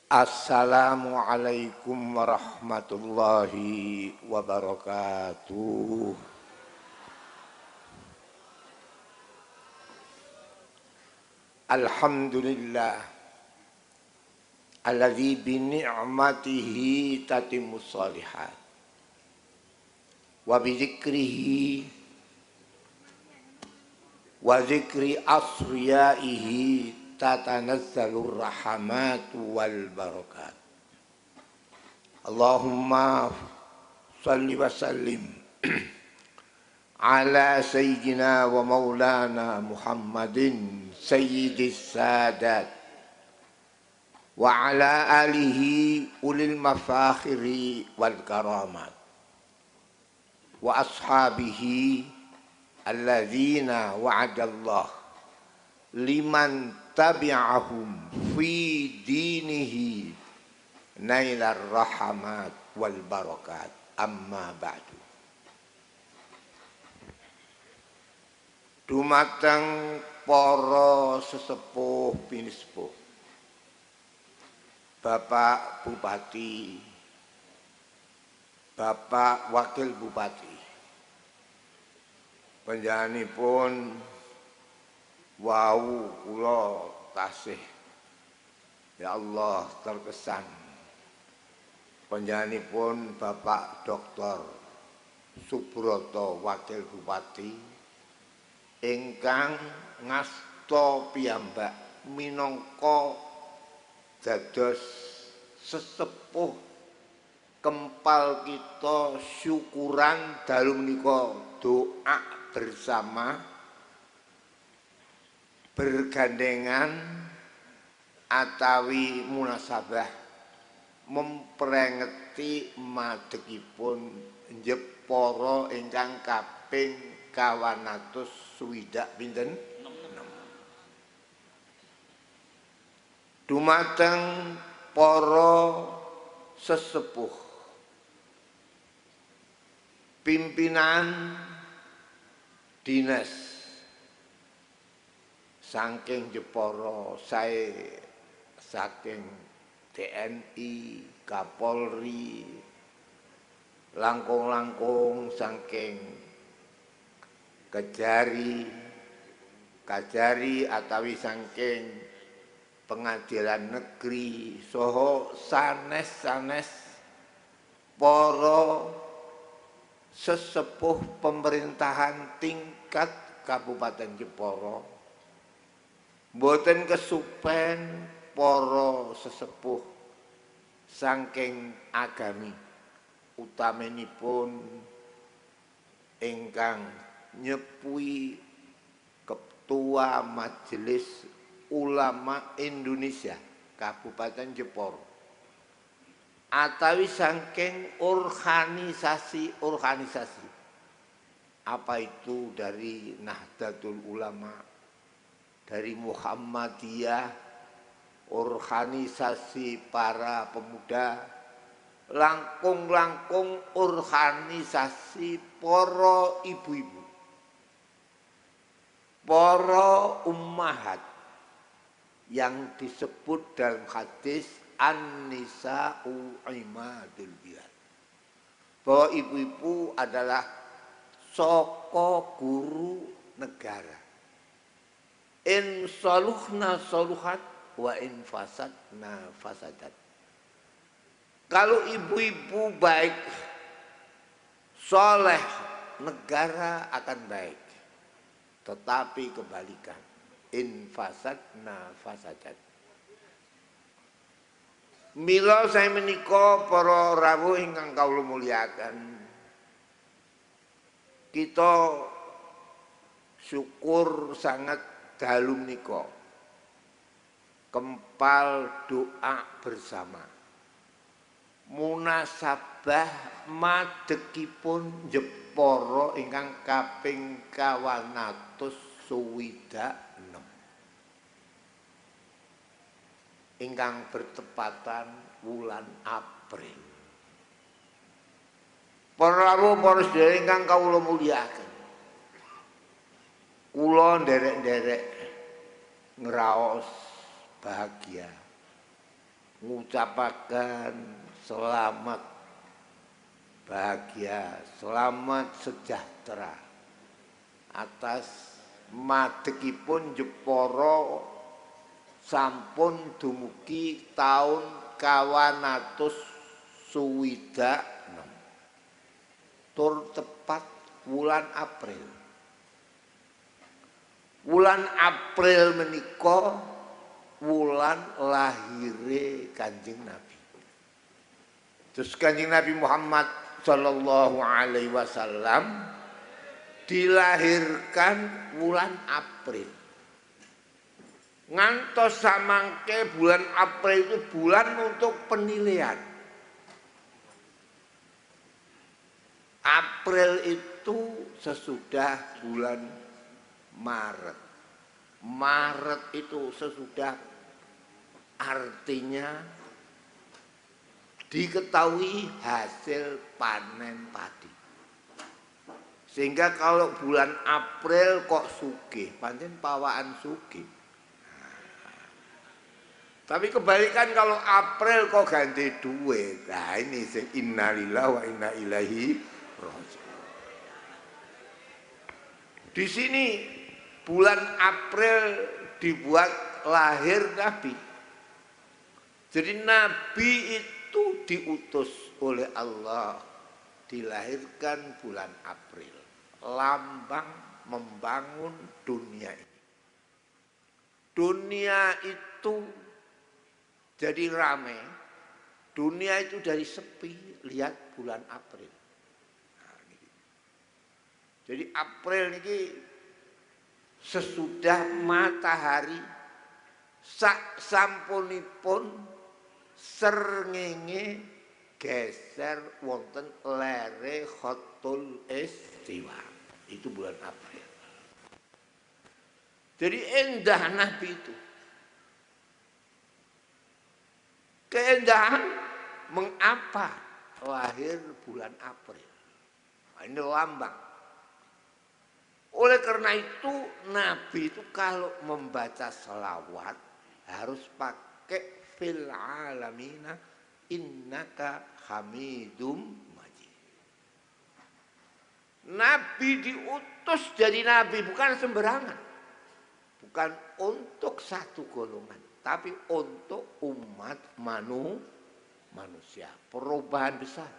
Assalamualaikum warahmatullahi wabarakatuh. Alhamdulillah alladzi bi ni'matihi tatimmus shalihat wa bi dzikrihi wa dzikri asriyaihi tatanazzalur rahmatu wal barakat. Allahumma salli wa sallim ala sayyidina wa maulana Muhammadin sayyidis sadat wa ala alihi ulil mafakhiri wal karamat wa ashabihi alladzina wa'adallah liman tabi'ahum fi dinihi nailar rahmat wal barakat. Amma ba'du. Dumateng para sesepuh pinispuh, Bapak Bupati, Bapak Wakil Bupati, panjenenganipun wau kula tasih ya Allah terkesan panjenenganipun Bapak Dr. Subroto Wakil Bupati ingkang ngasta piyambak minangka dados sesepuh kempal kita syukuran dalu menika doa bersama bergandengan atawi munasabah memperengeti madegipun Jepara ingkang kaping 260 pinten dumateng para sesepuh pimpinan dinas saking Jepara, sae saking TNI, Kapolri, langkung-langkung saking Kajari atawi saking pengadilan negeri soho sanes-sanes para sesepuh pemerintahan tingkat Kabupaten Jepara, mboten kesupen para sesepuh saking agami utaminipun ingkang nyepui Ketua Majelis Ulama Indonesia Kabupaten Jepara atawi saking organisasi apa itu dari Nahdlatul Ulama, dari Muhammadiyah, organisasi para pemuda, langkung-langkung organisasi para ibu-ibu, para ummahat yang disebut dalam hadis an-nisa'u imadul bilad, bahwa ibu-ibu adalah soko guru negara. In saluhna saluhat wa in fasadna fasadat. Kalau ibu-ibu baik, soleh, negara akan baik. Tetapi kebalikan, in fasadna fasadat. Mila saya menika para rawuh ingkang kawula muliakan, kita syukur sangat dalu menika kempal doa bersama munasabah madegipun Jepara ingkang kaping 266 ingkang bertepatan wulan April. Para rawuh para sedherek ingkang kawula mulyakaken, kula nderek-nderek ngraos bahagia ngucapaken selamat bahagia, selamat sejahtera atas madegipun Jepara sampun dumugi taun 266 tur tepat wulan April. Wulan April menika wulan lahire Kanjeng Nabi. Terus Kanjeng Nabi Muhammad sallallahu alaihi wasallam dilahirkan bulan April. Ngantos samangke bulan April itu bulan untuk penilaian. April itu sesudah bulan Maret. Maret itu sesudah, artinya diketahui hasil panen padi. Sehingga kalau bulan April kok sugih, pancen pawaan sugih. Tapi kebalikan kalau April kok ganti duit. Nah ini innalillahi wa inna ilaihi raji'un. Di sini bulan April dibuat lahir Nabi. Jadi Nabi itu diutus oleh Allah dilahirkan bulan April. Lambang membangun dunia ini. Dunia itu jadi rame. Dunia itu dari sepi, lihat bulan April. Nah, jadi April ini sesudah matahari sak sampunipun srengenge geser wonten lere Khatul Istiwa. Itu bulan April. Jadi endah Nabi itu. Keindahan mengapa lahir bulan April. Nah, ini lambang. Oleh karena itu Nabi itu kalau membaca selawat harus pakai fil alamina innaka hamidum majid. Nabi diutus jadi nabi bukan sembarangan. Bukan untuk satu golongan, tapi untuk umat manusia. Perubahan besar.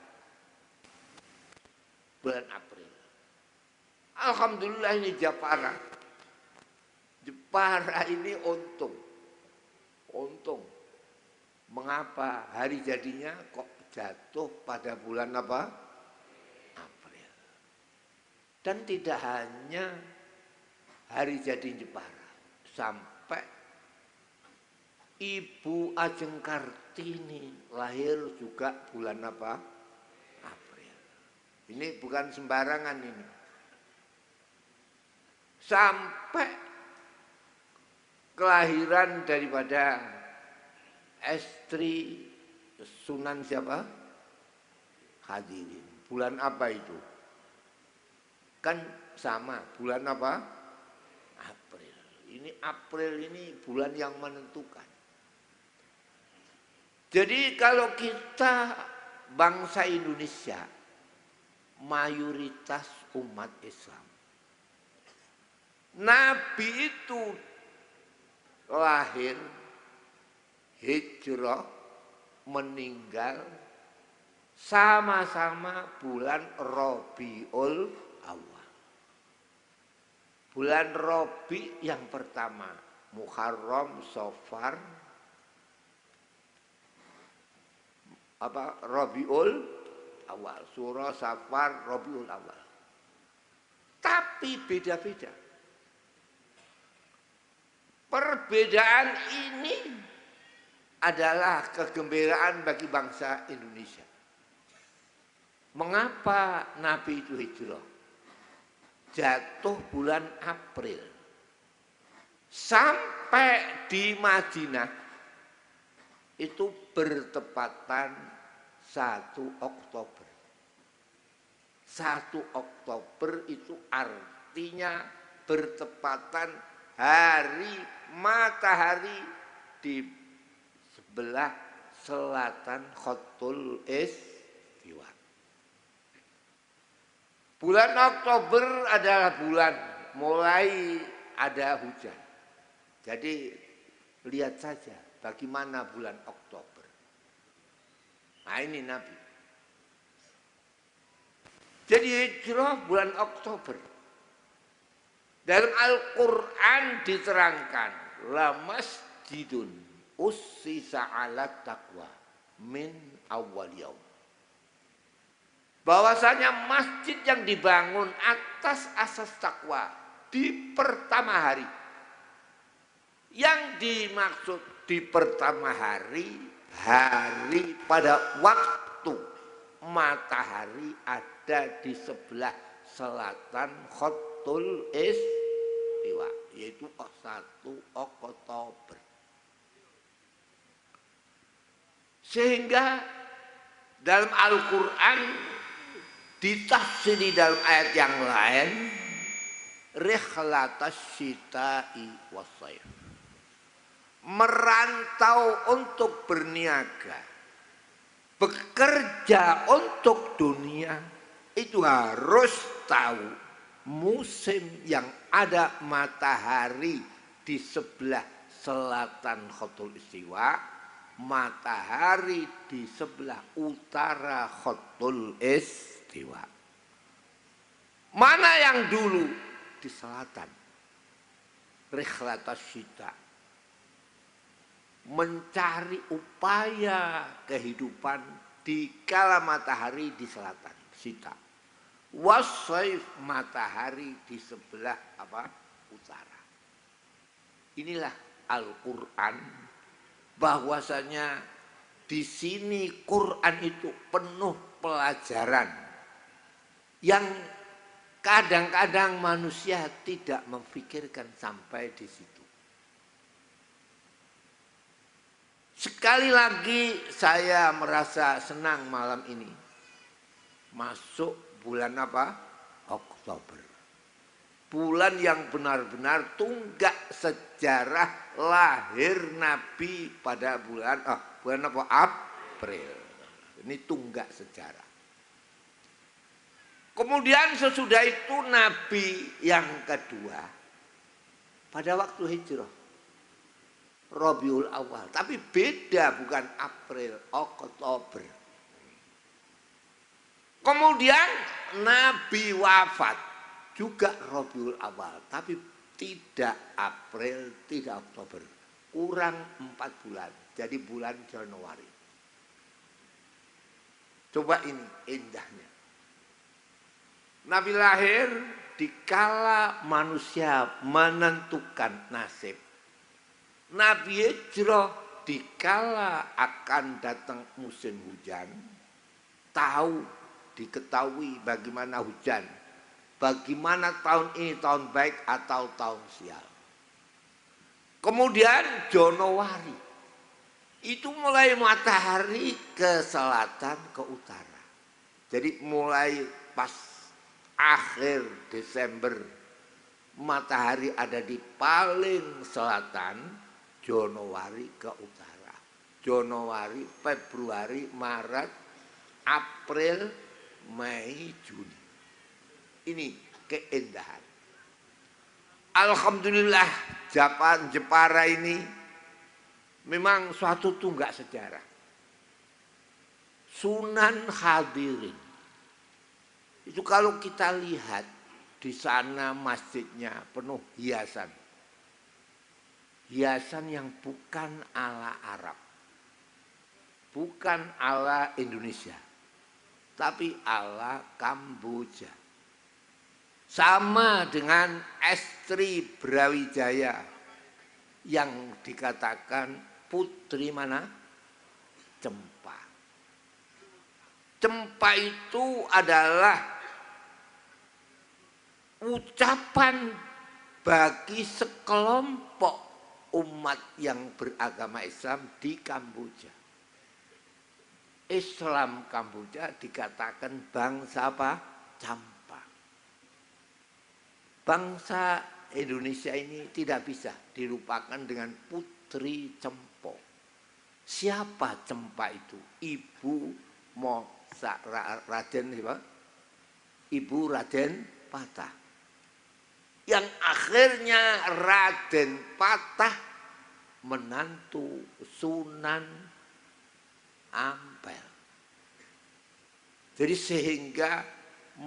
Bulan April. Alhamdulillah ini Jepara. Jepara ini untung. Untung. Mengapa hari jadinya kok jatuh pada bulan apa? April. Dan tidak hanya hari jadi Jepara. Sampai Ibu Ajeng Kartini lahir juga bulan apa? April. Ini bukan sembarangan ini. Sampai kelahiran daripada istri Sunan siapa? Hadirin. Bulan apa itu? Kan sama, bulan apa? April. Ini April ini bulan yang menentukan. Jadi kalau kita bangsa Indonesia mayoritas umat Islam. Nabi itu lahir, hijrah, meninggal sama-sama bulan Rabiul Awal. Bulan Rabi yang pertama, Muharram, Safar, Rabiul Awal, Surah, Safar, Rabiul Awal. Tapi beda-beda. Perbedaan ini adalah kegembiraan bagi bangsa Indonesia. Mengapa Nabi itu hijrah? Jatuh bulan April. Sampai di Madinah itu bertepatan 1 Oktober. 1 Oktober itu artinya bertepatan hari matahari di sebelah selatan Khatul Istiwa. Bulan Oktober adalah bulan mulai ada hujan. Jadi lihat saja bagaimana bulan Oktober. Nah ini Nabi. Jadi hijrah bulan Oktober. Dalam Al-Quran diterangkan, la masjidun ussisa ala taqwa min awwal yaum. Bahwasanya masjid yang dibangun atas asas takwa di pertama hari. Yang dimaksud di pertama hari, hari pada waktu matahari ada di sebelah selatan Khatul Istiwa, yaitu 1 Oktober. Sehingga dalam Al-Quran ditafsiri dalam ayat yang lain, rihlatas syita'i wassaif, merantau untuk berniaga, bekerja untuk dunia, itu harus tahu musim yang ada matahari di sebelah selatan Khatul Istiwa, matahari di sebelah utara Khatul Istiwa. Mana yang dulu? Di selatan. Rihlatas syita, mencari upaya kehidupan di kala matahari di selatan, syita. Wassaif, matahari di sebelah utara. Inilah Al-Quran, bahwasanya di sini Quran itu penuh pelajaran yang kadang-kadang manusia tidak memikirkan sampai di situ. Sekali lagi saya merasa senang malam ini masuk bulan Oktober. Bulan yang benar-benar tunggak sejarah lahir Nabi pada bulan April. Ini tunggak sejarah. Kemudian sesudah itu Nabi yang kedua pada waktu hijrah Rabiul Awal, tapi beda, bukan April, Oktober. Kemudian Nabi wafat juga Rabiul Awal, tapi tidak April, tidak Oktober, kurang 4 bulan, jadi bulan Januari. Coba ini indahnya. Nabi lahir dikala manusia menentukan nasib. Nabi hijrah dikala akan datang musim hujan. Diketahui bagaimana hujan. Bagaimana tahun ini tahun baik atau tahun sial. Kemudian Januari. Itu mulai matahari ke selatan, ke utara. Jadi mulai pas akhir Desember matahari ada di paling selatan, Januari ke utara. Januari, Februari, Maret, April, Mei, Juni. Ini keindahan. Alhamdulillah Jepara ini memang suatu tunggak sejarah. Sunan Hadirin. Itu kalau kita lihat di sana masjidnya penuh hiasan. Hiasan yang bukan ala Arab. Bukan ala Indonesia. Tapi ala Kamboja. Sama dengan Estri Brawijaya yang dikatakan putri mana? Cempa. Cempa itu adalah ucapan bagi sekelompok umat yang beragama Islam di Kamboja. Islam Kamboja dikatakan bangsa Campa. Bangsa Indonesia ini tidak bisa dilupakan dengan Putri Cempo. Siapa Cempa itu? Ibu Raden siapa? Ibu Raden Patah. Yang akhirnya Raden Patah menantu Sunan Ampel. Jadi sehingga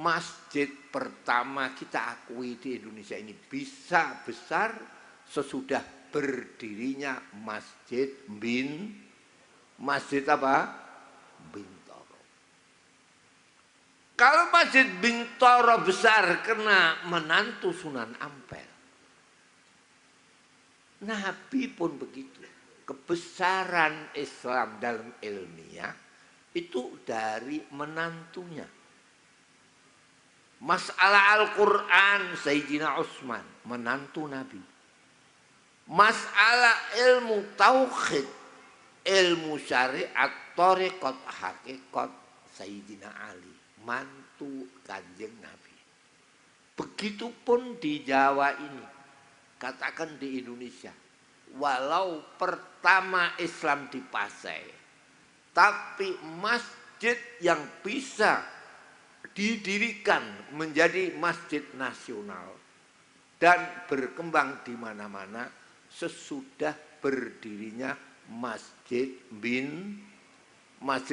masjid pertama kita akui di Indonesia ini bisa besar sesudah berdirinya Masjid apa? Bintoro. Kalau Masjid Bintoro besar kena menantu Sunan Ampel. Nabi pun begitu. Kebesaran Islam dalam ilmiah itu dari menantunya. Masalah Al-Quran Sayyidina Utsman, menantu Nabi. Masalah ilmu tauhid, ilmu syariat, thariqat, hakikat Sayyidina Ali, mantu Kanjeng Nabi. Begitupun di Jawa ini, katakan di Indonesia. Walau pertama Islam di Pasai, tapi masjid yang bisa didirikan menjadi masjid nasional dan berkembang di mana-mana sesudah berdirinya Masjid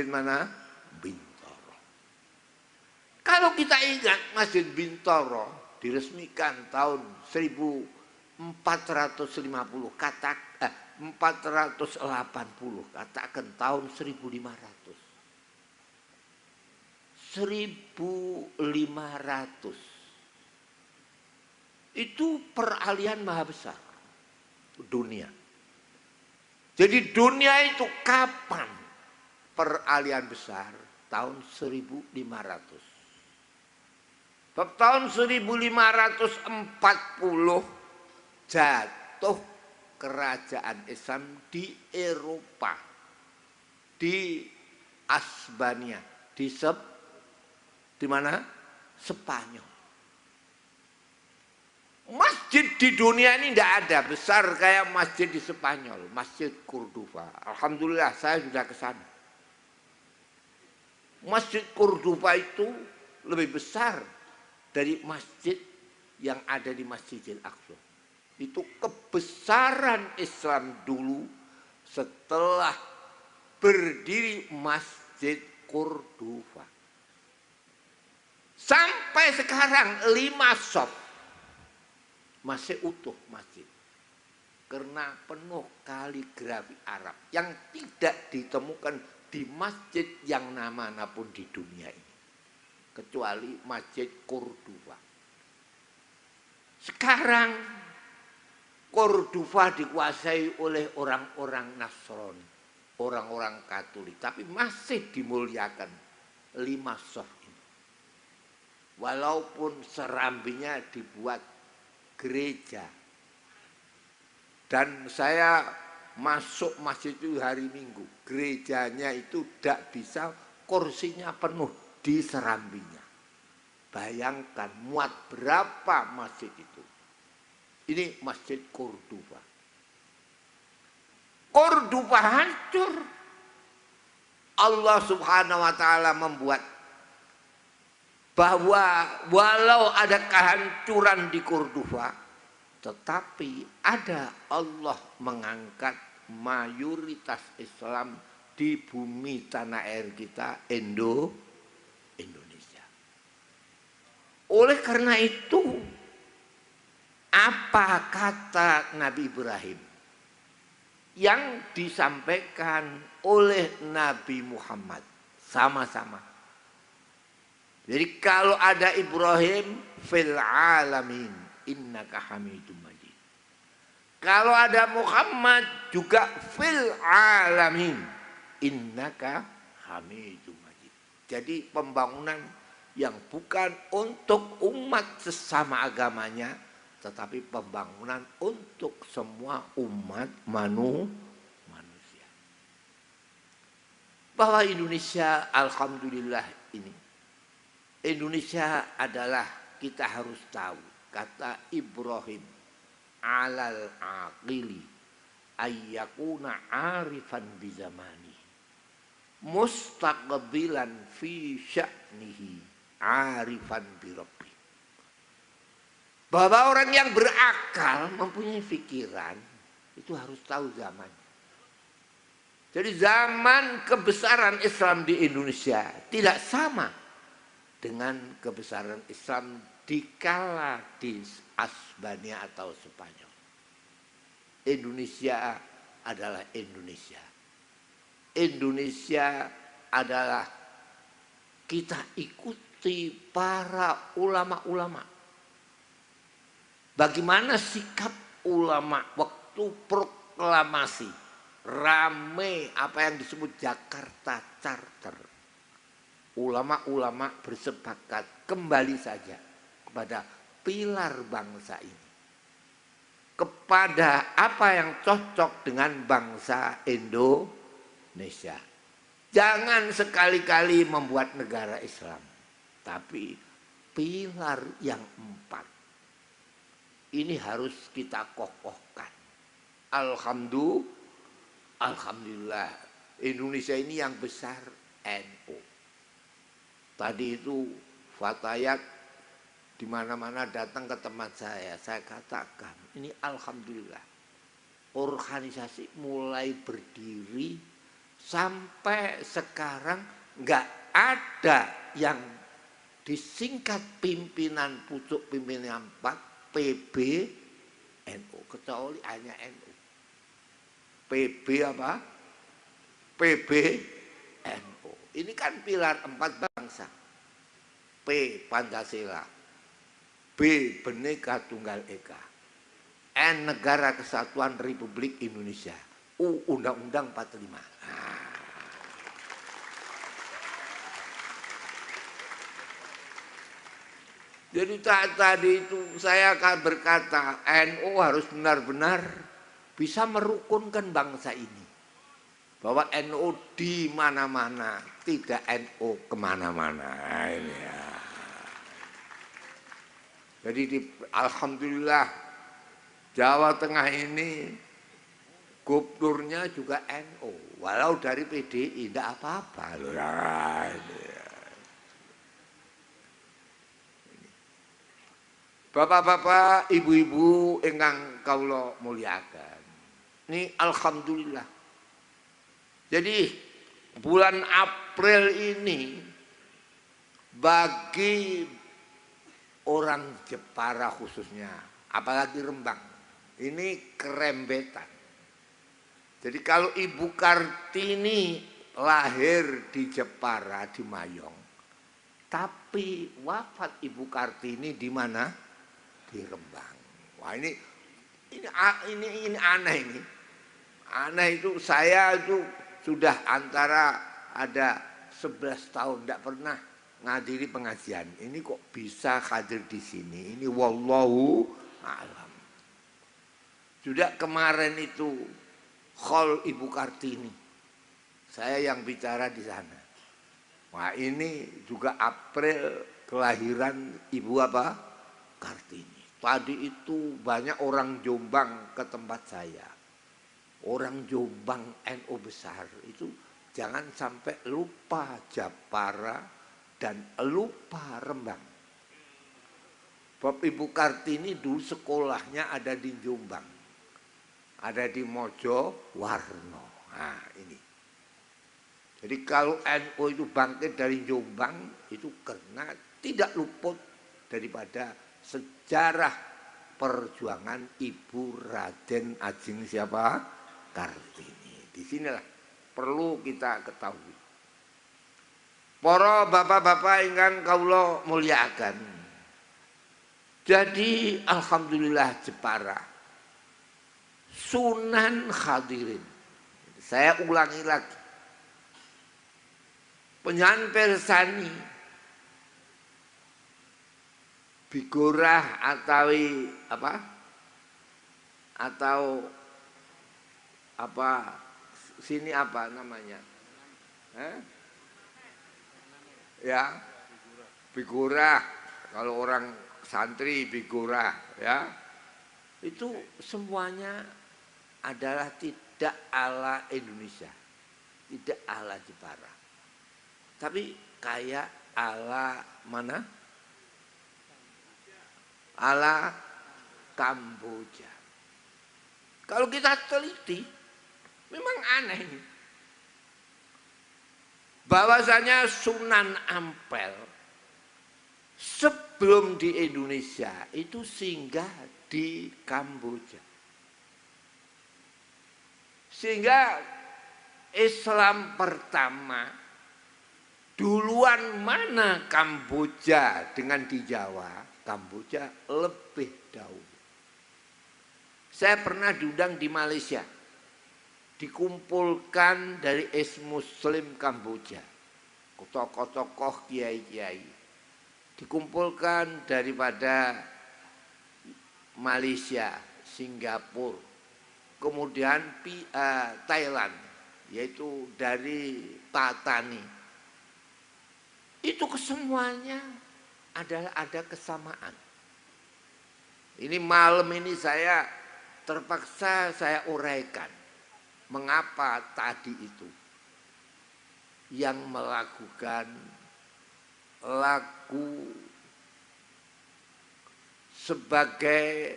mana? Bintoro. Kalau kita ingat Masjid Bintoro diresmikan tahun 1450, 480, katakan tahun 1500. 1500 itu peralihan maha besar dunia. Jadi dunia itu kapan peralihan besar? Tahun 1500. Tahun 1540 jatuh kerajaan Islam di Eropa, di Asbania, di mana? Spanyol. Masjid di dunia ini tidak ada besar kayak masjid di Spanyol, Masjid Cordoba. Alhamdulillah saya sudah ke sana. Masjid Cordoba itu lebih besar dari masjid yang ada di Masjidil Aqsa. Itu kebesaran Islam dulu setelah berdiri Masjid Cordoba. Sampai sekarang 5 shop masih utuh masjid. Karena penuh kaligrafi Arab yang tidak ditemukan di masjid yang manapun di dunia ini. Kecuali Masjid Cordoba. Sekarang Cordoba dikuasai oleh orang-orang Nasrani, orang-orang Katolik, tapi masih dimuliakan 5 shop ini. Walaupun serambinya dibuat gereja. Dan saya masuk masjid itu hari Minggu. Gerejanya itu tidak bisa, kursinya penuh di serambinya. Bayangkan muat berapa masjid itu. Ini Masjid Cordoba. Cordoba hancur. Allah Subhanahu wa taala membuat bahwa walau ada kehancuran di Cordoba, tetapi ada Allah mengangkat mayoritas Islam di bumi tanah air kita Indonesia. Oleh karena itu, apa kata Nabi Ibrahim yang disampaikan oleh Nabi Muhammad sama-sama? Jadi kalau ada Ibrahim fil alamin innaka hamidum majid. Kalau ada Muhammad juga fil alamin innaka hamidum majid. Jadi pembangunan yang bukan untuk umat sesama agamanya, tetapi pembangunan untuk semua umat manusia. Bahwa Indonesia alhamdulillah ini. Indonesia adalah, kita harus tahu, kata Ibrahim alal aqili ayyakuna arifan bi zamani mustaqbilan fi sya'nihi arifan bi rabbi. Bahwa orang yang berakal mempunyai pikiran itu harus tahu zamannya. Jadi zaman kebesaran Islam di Indonesia tidak sama dengan kebesaran Islam dikala di Asbania atau Spanyol. Indonesia adalah Indonesia. Indonesia adalah kita ikuti para ulama-ulama. Bagaimana sikap ulama waktu proklamasi rame apa yang disebut Jakarta Charter. Ulama-ulama bersepakat kembali saja kepada pilar bangsa ini, kepada apa yang cocok dengan bangsa Indonesia. Jangan sekali-kali membuat negara Islam, tapi pilar yang 4 ini harus kita kokohkan. Alhamdulillah Indonesia ini yang besar NU. Tadi itu Fatayat di mana-mana datang ke tempat saya katakan ini alhamdulillah organisasi mulai berdiri sampai sekarang nggak ada yang disingkat pimpinan pucuk pimpinan 4 PBNU kecuali hanya NU. PB apa? PBNU. Ini kan pilar 4 bangsa. P Pancasila, B Bhinneka Tunggal Ika, N Negara Kesatuan Republik Indonesia, U Undang-Undang 45. Jadi tadi itu saya akan berkata NU harus benar-benar bisa merukunkan bangsa ini. Bahwa NU di mana-mana, tidak NU kemana-mana. Ini ya. Jadi alhamdulillah Jawa Tengah ini gubernurnya juga NU, walau dari PDI tidak apa-apa loh. Bapak-bapak, ibu-ibu ingkang kawula mulyakaken. Ini alhamdulillah. Jadi bulan April ini bagi orang Jepara khususnya, apalagi Rembang, ini kerembetan. Jadi kalau Ibu Kartini lahir di Jepara, di Mayong, tapi wafat Ibu Kartini di mana? Di Rembang. Wah ini aneh ini. Aneh itu saya itu sudah antara ada 11 tahun tidak pernah ngadiri pengajian. Ini kok bisa hadir di sini? Ini wallahu alam. Sudah kemarin itu khol Ibu Kartini. Saya yang bicara di sana. Wah ini juga April kelahiran Ibu apa? Kartini. Tadi itu banyak orang Jombang ke tempat saya. Orang Jombang NU besar itu jangan sampai lupa Japara dan lupa Rembang. Bapak Ibu Kartini dulu sekolahnya ada di Jombang, ada di Mojo Warno. Nah ini. Jadi kalau NU itu bangkit dari Jombang itu karena tidak luput daripada sejarah perjuangan Ibu Raden Ajeng siapa? Kartini. Di sinilah perlu kita ketahui. Para bapak-bapak ingkang kawula mulyakaken. Jadi alhamdulillah Jepara Sunan Hadirin. Saya ulangi lagi. Penyanyi Persani Bigorah atau apa sini apa namanya? Ya, Bigorah. Kalau orang santri Bigorah, ya. Itu semuanya adalah tidak ala Indonesia, tidak ala Jepara, tapi kayak ala mana? Ala Kamboja. Kalau kita teliti, memang aneh. Bahwasanya Sunan Ampel sebelum di Indonesia itu singgah di Kamboja. Sehingga Islam pertama duluan mana Kamboja dengan di Jawa, Kamboja lebih dahulu. Saya pernah diundang di Malaysia, dikumpulkan dari Muslim Kamboja, tokoh-tokoh kiai-kiai, dikumpulkan daripada Malaysia, Singapura, kemudian Thailand, yaitu dari Patani. Itu kesemuanya adalah ada kesamaan. Ini malam ini saya terpaksa saya uraikan mengapa tadi itu yang melakukan lagu sebagai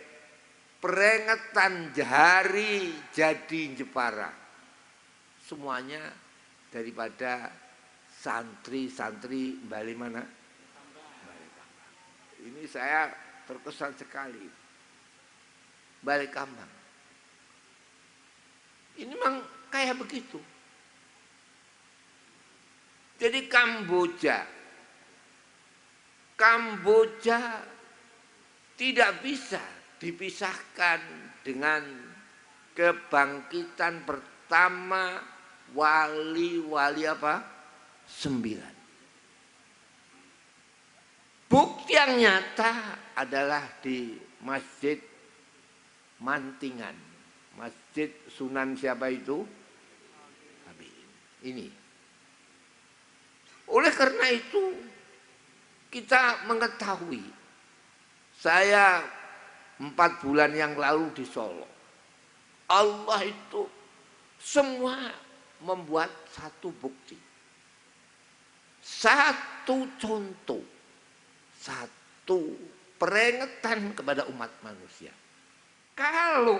peringatan hari jadi Jepara, semuanya daripada santri-santri Bali mana? Ini saya terkesan sekali. Bali Kambang. Ini memang kayak begitu. Jadi Kamboja tidak bisa dipisahkan dengan kebangkitan pertama wali-wali apa? 9. Bukti yang nyata adalah di Masjid Mantingan, Masjid Sunan siapa itu? Ini. Oleh karena itu kita mengetahui, saya 4 bulan yang lalu di Solo, Allah itu semua membuat satu bukti, satu contoh, satu peringatan kepada umat manusia. Kalau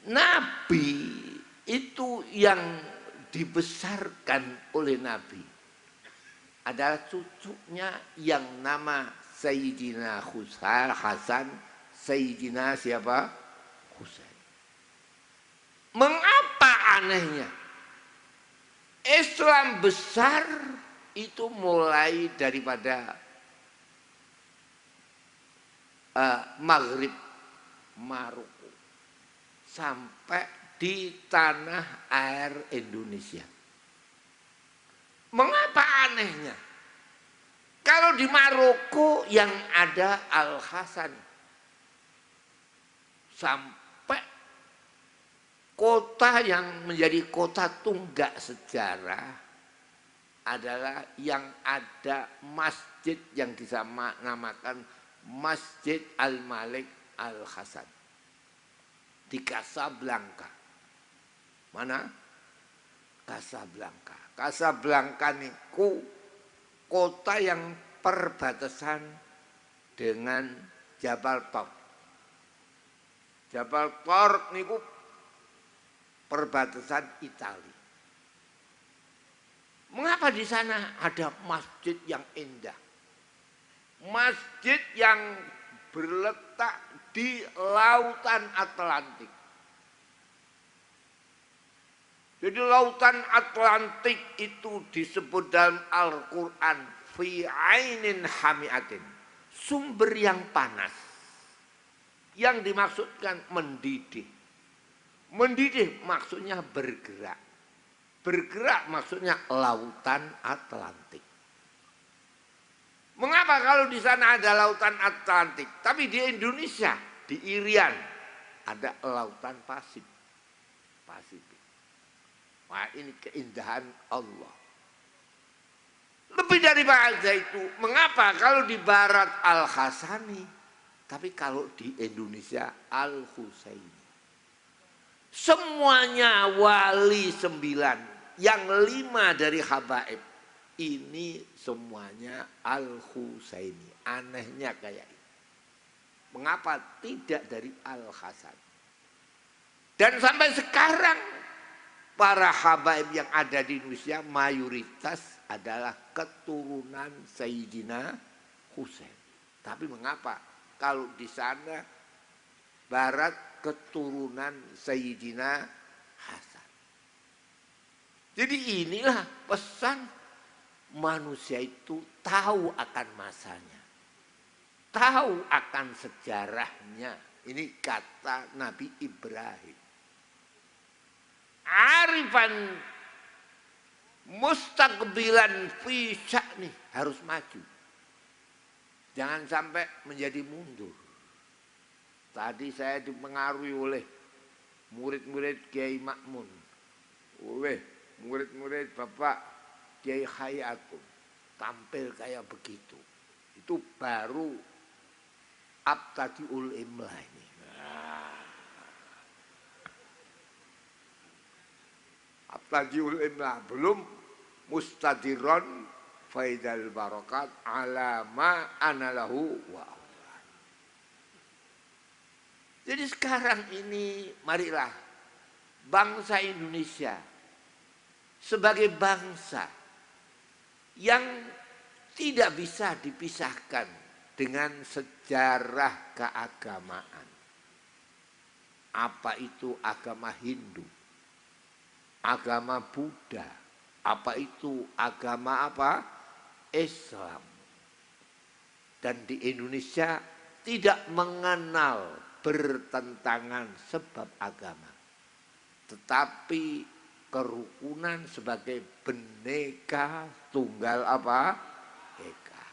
Nabi itu yang dibesarkan oleh Nabi adalah cucunya yang nama Sayyidina Hasan, Sayyidina siapa? Husain. Mengapa anehnya? Islam besar itu mulai daripada Maghrib, Maroko, sampai di tanah air Indonesia. Mengapa anehnya? Kalau di Maroko yang ada Al-Hasan, sampai kota yang menjadi kota tunggak sejarah adalah yang ada masjid yang dinamakan Masjid Al-Malik Al-Hasan di Casablanca. Mana? Casablanca. Casablanca niku kota yang perbatasan dengan Jabal Tor. Jabal Tor niku perbatasan Italia. Mengapa di sana ada masjid yang indah? Masjid yang berletak di lautan Atlantik. Jadi lautan Atlantik itu disebut dalam Al-Quran fi ainin hamiatin, sumber yang panas. Yang dimaksudkan mendidih. Mendidih maksudnya bergerak. Bergerak maksudnya lautan Atlantik. Mengapa kalau di sana ada lautan Atlantik, tapi di Indonesia, di Irian, ada lautan Pasifik. Wah, ini keindahan Allah. Lebih daripada itu, mengapa kalau di barat Al-Hasani, tapi kalau di Indonesia Al-Husaini. Semuanya wali 9, yang 5 dari habaib. Ini semuanya Al-Husaini. Anehnya kayak ini. Mengapa tidak dari Al-Hasan? Dan sampai sekarang para habaib yang ada di Indonesia mayoritas adalah keturunan Sayyidina Husain. Tapi mengapa kalau di sana barat keturunan Sayyidina Hasan? Jadi inilah pesan, manusia itu tahu akan masanya, tahu akan sejarahnya. Ini kata Nabi Ibrahim. Arifan mustaqbilan fi sya'ni, harus maju. Jangan sampai menjadi mundur. Tadi saya dipengaruhi oleh murid-murid Kiai Makmun, oleh murid-murid Bapak Kiai Hayatul, tampil kayak begitu. Itu baru Abtadiul Imla ini. Abtadiul Imla, belum mustadiron faidal barakat alama anallahu wa. Jadi sekarang ini marilah bangsa Indonesia sebagai bangsa yang tidak bisa dipisahkan dengan sejarah keagamaan. Apa itu agama Hindu, agama Buddha, apa itu agama apa? Islam. Dan di Indonesia tidak mengenal bertentangan sebab agama, tetapi kerukunan sebagai Bhinneka Tunggal apa? Ika.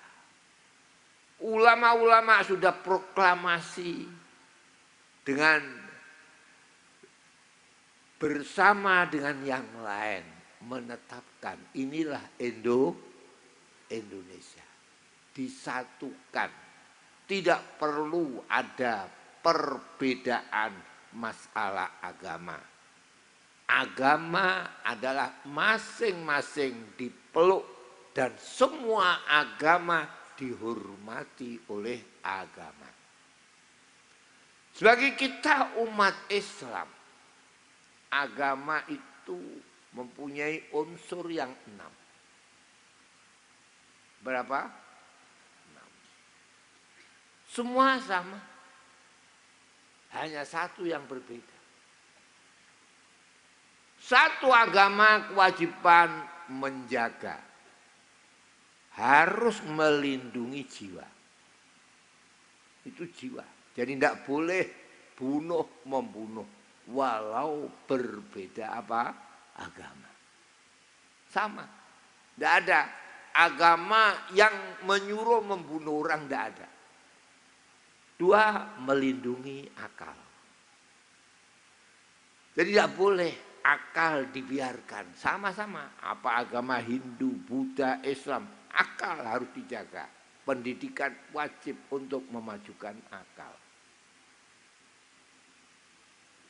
Ulama-ulama sudah proklamasi dengan bersama dengan yang lain menetapkan inilah Indonesia disatukan, tidak perlu ada perbedaan masalah agama. Agama adalah masing-masing dipeluk dan semua agama dihormati oleh agama. Sebagai kita umat Islam, agama itu mempunyai unsur yang 6. Berapa? 6. Semua sama. Hanya satu yang berbeda. Satu agama kewajiban menjaga, harus melindungi jiwa. Itu jiwa. Jadi tidak boleh membunuh walau berbeda apa agama. Sama. Tidak ada agama yang menyuruh membunuh orang, tidak ada. 2, melindungi akal. Jadi tidak boleh akal dibiarkan. Sama-sama. Apa agama Hindu, Buddha, Islam, akal harus dijaga. Pendidikan wajib untuk memajukan akal.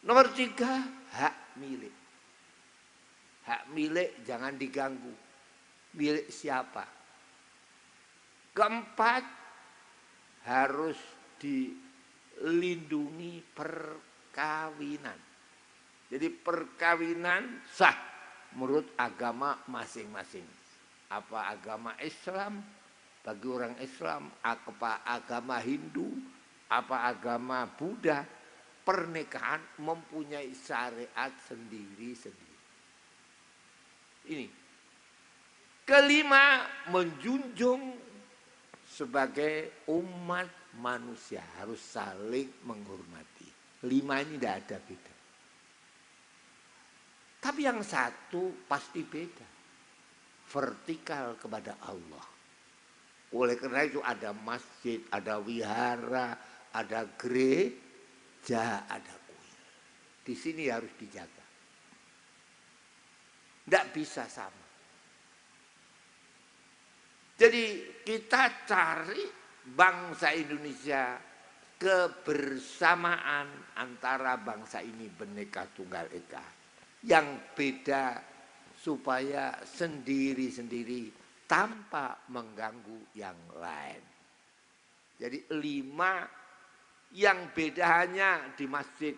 Nomor 3, hak milik. Hak milik jangan diganggu. Milik siapa? Keempat, harus dilindungi perkawinan. Jadi perkawinan sah menurut agama masing-masing. Apa agama Islam bagi orang Islam, apa agama Hindu, apa agama Buddha, pernikahan mempunyai syariat sendiri-sendiri. Ini. Kelima, menjunjung sebagai umat manusia harus saling menghormati. 5 ini tidak ada beda. Tapi yang satu pasti beda. Vertikal kepada Allah. Oleh karena itu ada masjid, ada wihara, ada gereja, ada kuil. Di sini harus dijaga. Tidak bisa sama. Jadi kita cari bangsa Indonesia kebersamaan antara bangsa ini Bhinneka Tunggal Ika. Yang beda supaya sendiri-sendiri tanpa mengganggu yang lain. Jadi 5 yang beda hanya di masjid.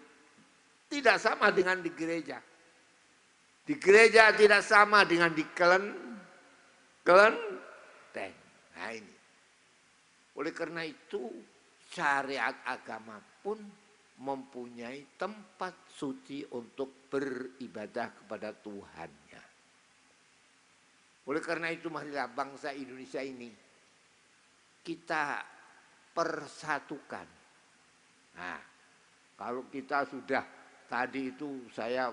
Tidak sama dengan di gereja. Di gereja tidak sama dengan di kelenteng. Nah ini. Oleh karena itu syariat agama pun mempunyai tempat suci untuk beribadah kepada Tuhannya. Oleh karena itu marilah bangsa Indonesia ini kita persatukan. Nah, kalau kita sudah tadi itu saya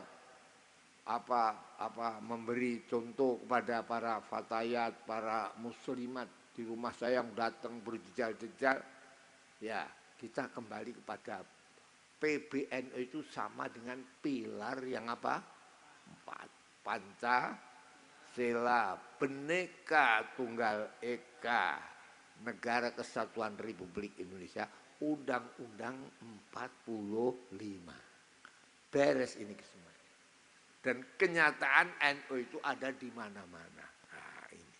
memberi contoh kepada para fatayat, para muslimat di rumah saya yang datang berjejal-jejal, ya kita kembali kepada PBNU itu sama dengan pilar yang apa? 4. Pancasila, Bhinneka Tunggal Ika, Negara Kesatuan Republik Indonesia, Undang-Undang 45. Beres ini semua. Dan kenyataan NU itu ada di mana-mana. Nah, ini.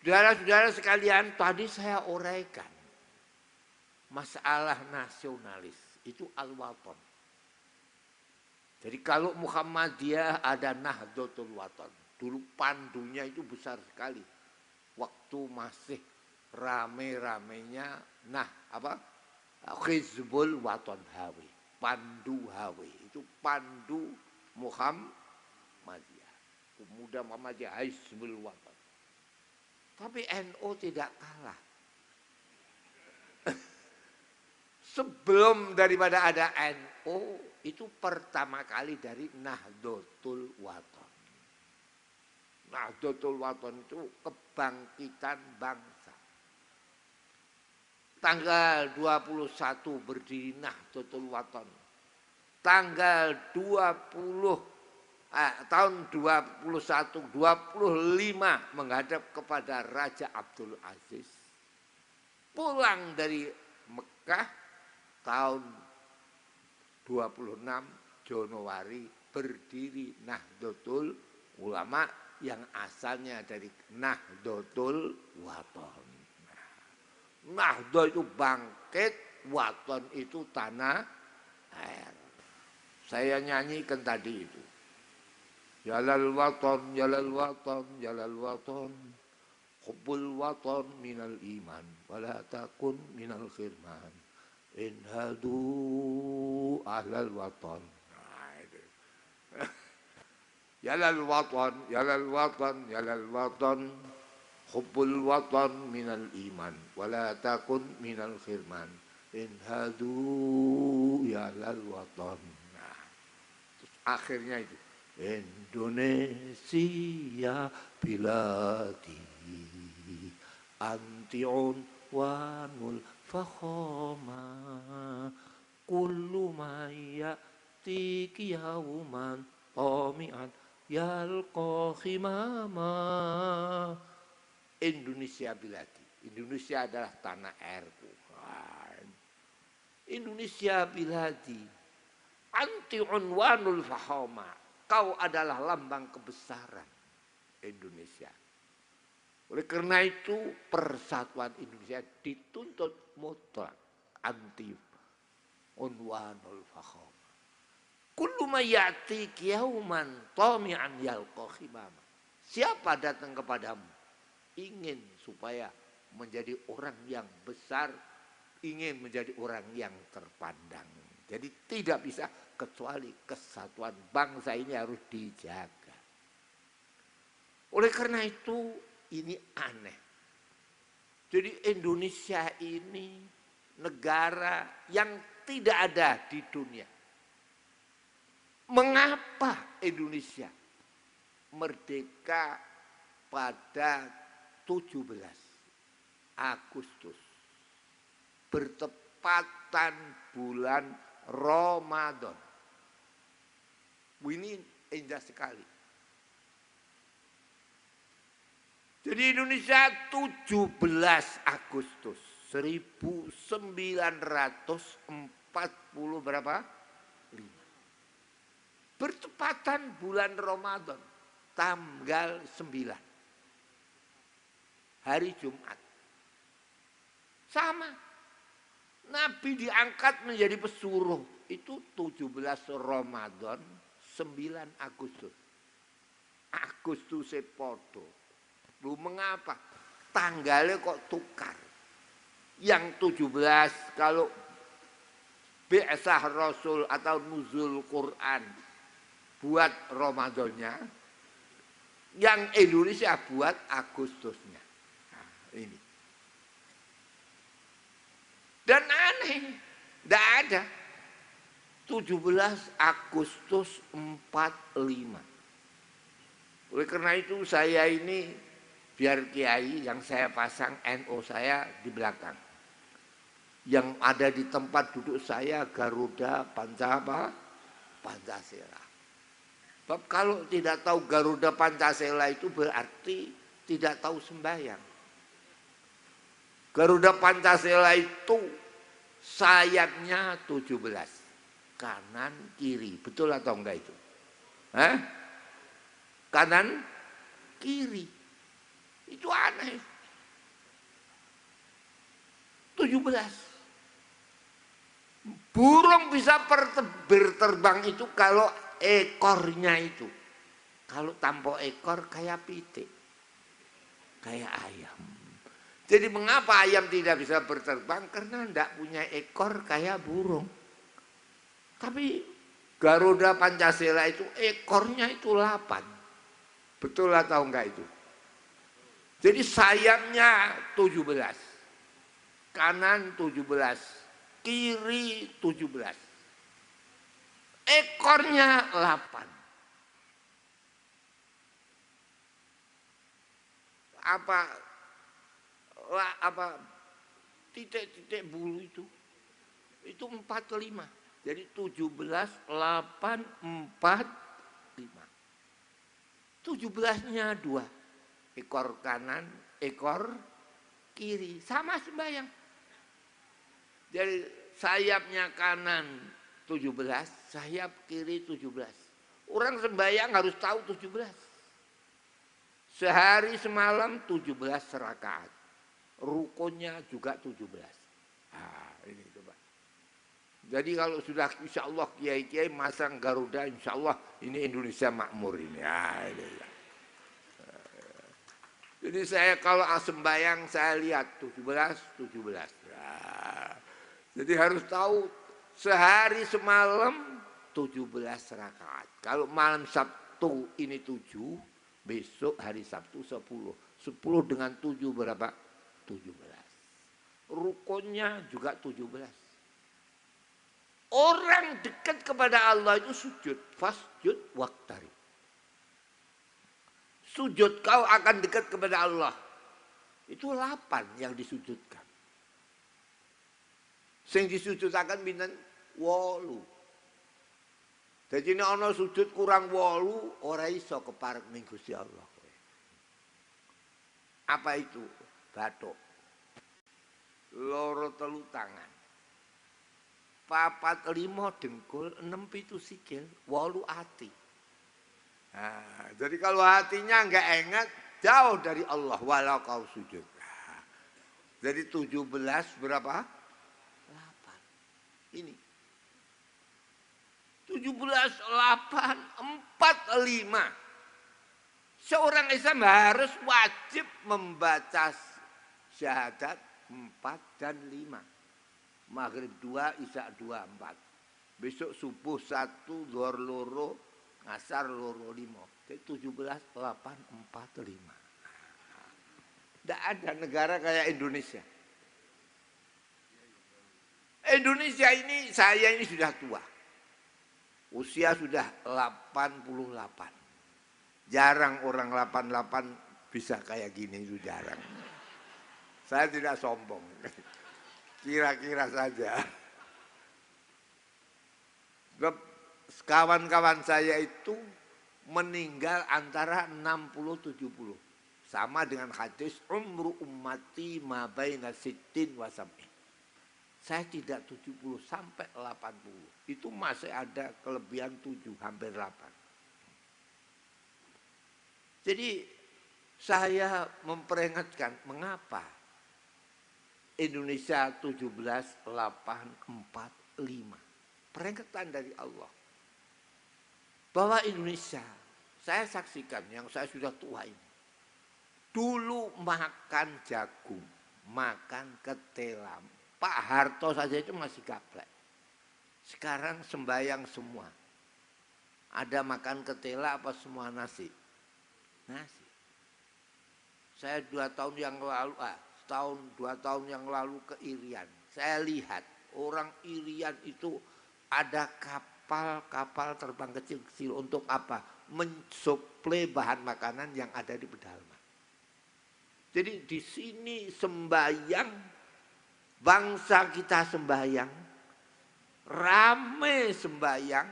Saudara-saudara sekalian, tadi saya uraikan masalah nasionalis itu al-waton. Jadi kalau Muhammadiyah ada Nahdlatul Wathon. Dulu pandunya itu besar sekali. Waktu masih rame-ramenya Hizbul Wathon Hawi. Pandu Hawi. Itu pandu Muhammadiyah. Pemuda Muhammadiyah Hizbul Wathon. Tapi NU tidak kalah. Sebelum daripada ada NU itu pertama kali dari Nahdlatul Wathon. Nahdlatul Wathon itu kebangkitan bangsa. Tanggal 21 berdiri Nahdlatul Wathon. Tanggal 20 tahun 21 25 menghadap kepada Raja Abdul Aziz. Pulang dari Mekah tahun 26 Januari berdiri Nahdlatul Ulama yang asalnya dari Nahdlatul Wathon. Nahdlatul itu bangkit, Wathon itu tanah air. Saya nyanyikan tadi itu. Jalal Wathon, Jalal Wathon, Jalal Wathon. Hubbul Wathon minal iman, wala takun minal khirman. Inhadu ahlal waton. Jalal waton, jalal waton, jalal waton. Hubbul waton minal iman, wala takun minal khirman. Inhadu jalal waton. Nah, terus akhirnya itu Indonesia biladi antiun wanul fakhoma kullu ma ya'tiki yauman tami'an yalqa khimama. Indonesia biladi. Indonesia adalah tanah airku. Indonesia biladi. Anti unwanul fakhoma. Kau adalah lambang kebesaran Indonesia. Oleh karena itu persatuan Indonesia dituntut mutlak anti unwanul fakhama. Kullu ma ya'tiki yauman tami'an yalqa khimama. Siapa datang kepadamu ingin supaya menjadi orang yang besar, ingin menjadi orang yang terpandang. Jadi tidak bisa kecuali kesatuan bangsa ini harus dijaga. Oleh karena itu ini aneh. Jadi Indonesia ini negara yang tidak ada di dunia. Mengapa Indonesia merdeka pada 17 Agustus bertepatan bulan Ramadan? Ini indah sekali. Jadi Indonesia 17 Agustus 1940 berapa? 5. Bertepatan bulan Ramadan, tanggal 9. Hari Jumat. Sama. Nabi diangkat menjadi pesuruh. Itu 17 Ramadan, 9 Agustus. Agustus sepodo. Lu mengapa? Tanggalnya kok tukar. Yang 17 kalau Bi'sah Rasul atau nuzul Quran buat Ramadannya, yang Indonesia buat Agustusnya. Nah, ini. Dan aneh, tidak ada. 17 Agustus 45. Oleh karena itu saya ini biar kiai yang saya pasang NO saya di belakang. Yang ada di tempat duduk saya Garuda Pancasila. Sebab kalau tidak tahu Garuda Pancasila itu berarti tidak tahu sembahyang. Garuda Pancasila itu sayapnya 17. Kanan kiri. Betul atau enggak itu? Hah? Kanan kiri. Itu aneh. 17. Burung bisa berterbang itu kalau ekornya itu. Kalau tanpa ekor kayak pitik. Kayak ayam. Jadi mengapa ayam tidak bisa berterbang? Karena tidak punya ekor kayak burung. Tapi Garuda Pancasila itu ekornya itu 8. Betul atau enggak itu? Jadi sayapnya 17. Kanan 17. Kiri 17. Ekornya 8. Apa titik-titik bulu itu 45. Jadi 17, 8, 4, 5. 17-nya 2. Ekor kanan, ekor kiri. Sama sembahyang. Jadi sayapnya kanan 17, sayap kiri 17. Orang sembahyang harus tahu 17. Sehari semalam 17 rakaat. Rukunnya juga 17. Nah, ini coba. Jadi kalau sudah insya Allah kiai-kiai masang Garuda, insya Allah ini Indonesia makmur ini. Ya, ini ya. Jadi saya kalau sembahyang saya lihat 17. Ya. Jadi harus tahu sehari semalam 17 rakaat. Kalau malam Sabtu ini 7, besok hari Sabtu 10. 10 dengan 7 berapa? 17. Rukunnya juga 17. Orang dekat kepada Allah itu sujud. Fasjud waqtarib. Sujud kau akan dekat kepada Allah. Itu 8 yang disujudkan. Sing disujudakan binten 8. Jadi ini ana sujud kurang 8 ora iso keparek ning Gusti Allah. Apa itu? Bathuk. Loro telu tangan. 4 5 dengkul, 6 7 sikil, 8 ati. Nah, jadi kalau hatinya enggak ingat, jauh dari Allah walau kau sujud. Nah, jadi 17 berapa? 8. Ini. 17, 8, 4, 5. Seorang Islam harus wajib membaca syahadat 4 dan 5. Maghrib 2, Isya 2, 4. Besok subuh 1, zuhur 2, ngasar 2, 5. Jadi 17, 8, 4, 5. Tidak ada negara kayak Indonesia. Indonesia ini, saya ini sudah tua. Usia sudah 88. Jarang orang 88 bisa kayak gini, itu jarang. Saya tidak sombong. Kira-kira saja. Kawan-kawan saya itu meninggal antara 60-70. Sama dengan hadis umru ummati ma baina sittin wa sab'in. Saya tidak 70 sampai 80. Itu masih ada kelebihan 7 hampir 8. Jadi saya memperingatkan mengapa Indonesia 17.845. Peringatan dari Allah. Bahwa Indonesia, saya saksikan yang saya sudah tua ini. Dulu makan jagung, makan ketelam. Pak Harto saja itu masih gaplek. Sekarang sembayang semua. Ada makan ketela apa semua nasi? Nasi. Saya 2 tahun yang lalu, setahun 2 tahun yang lalu ke Irian. Saya lihat orang Irian itu ada kapal terbang kecil-kecil untuk apa? Mensuplai bahan makanan yang ada di pedalaman. Jadi di sini sembahyang, bangsa kita sembahyang, rame sembahyang,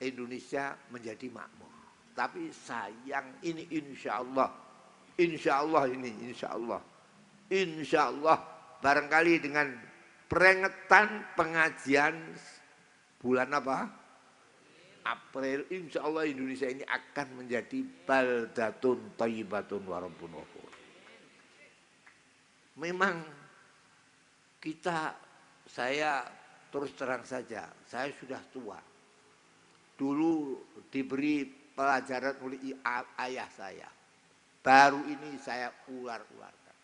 Indonesia menjadi makmur. Tapi sayang ini insya Allah barangkali dengan peringatan pengajian bulan apa? April, insya Allah Indonesia ini akan menjadi baldatun thayyibatun wa rabbun ghafur. Memang saya terus terang saja, saya sudah tua. Dulu diberi pelajaran oleh ayah saya. Baru ini saya ular-ularkan.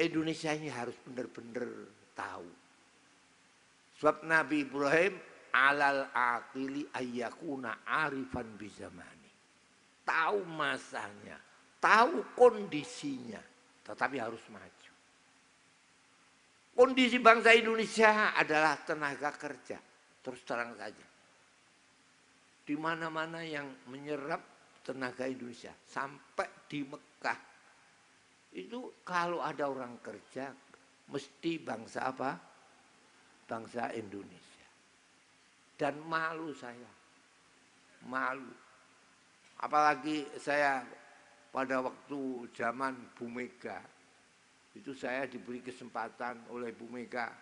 Indonesia ini harus benar-benar tahu. Sebab Nabi Ibrahim alal aqili ayyakuna arifan bizamani. Tahu masanya, tahu kondisinya, tetapi harus maju. Kondisi bangsa Indonesia adalah tenaga kerja. Terus terang saja. Di mana-mana yang menyerap tenaga Indonesia. Sampai di Mekah. Itu kalau ada orang kerja, mesti bangsa apa? Bangsa Indonesia. Dan malu saya. Malu. Apalagi saya pada waktu zaman Bu Mega, itu saya diberi kesempatan oleh Bu Mega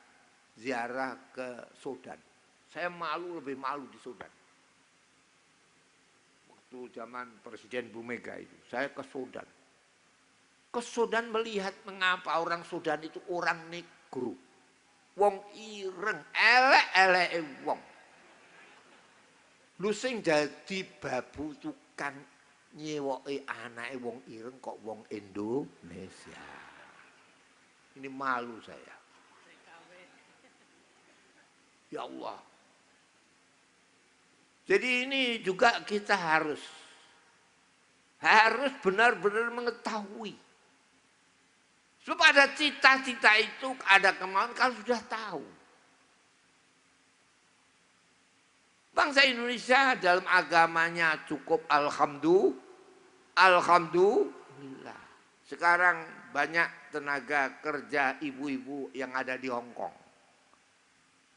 ziarah ke Sudan. Saya lebih malu di Sudan. Waktu zaman Presiden Bu Mega itu, saya ke Sudan. Ke Sudan melihat mengapa orang Sudan itu orang negro. Wong ireng, elek-eleke wong. Lu sing dadi babu tukang nyewoke anake wong ireng kok wong Indonesia. Ini malu saya. Ya Allah. Jadi ini juga kita harus benar-benar mengetahui. Sebab ada cita-cita itu, ada kemauan kalau sudah tahu. Bangsa Indonesia dalam agamanya cukup alhamdulillah. Sekarang banyak tenaga kerja ibu-ibu yang ada di Hong Kong,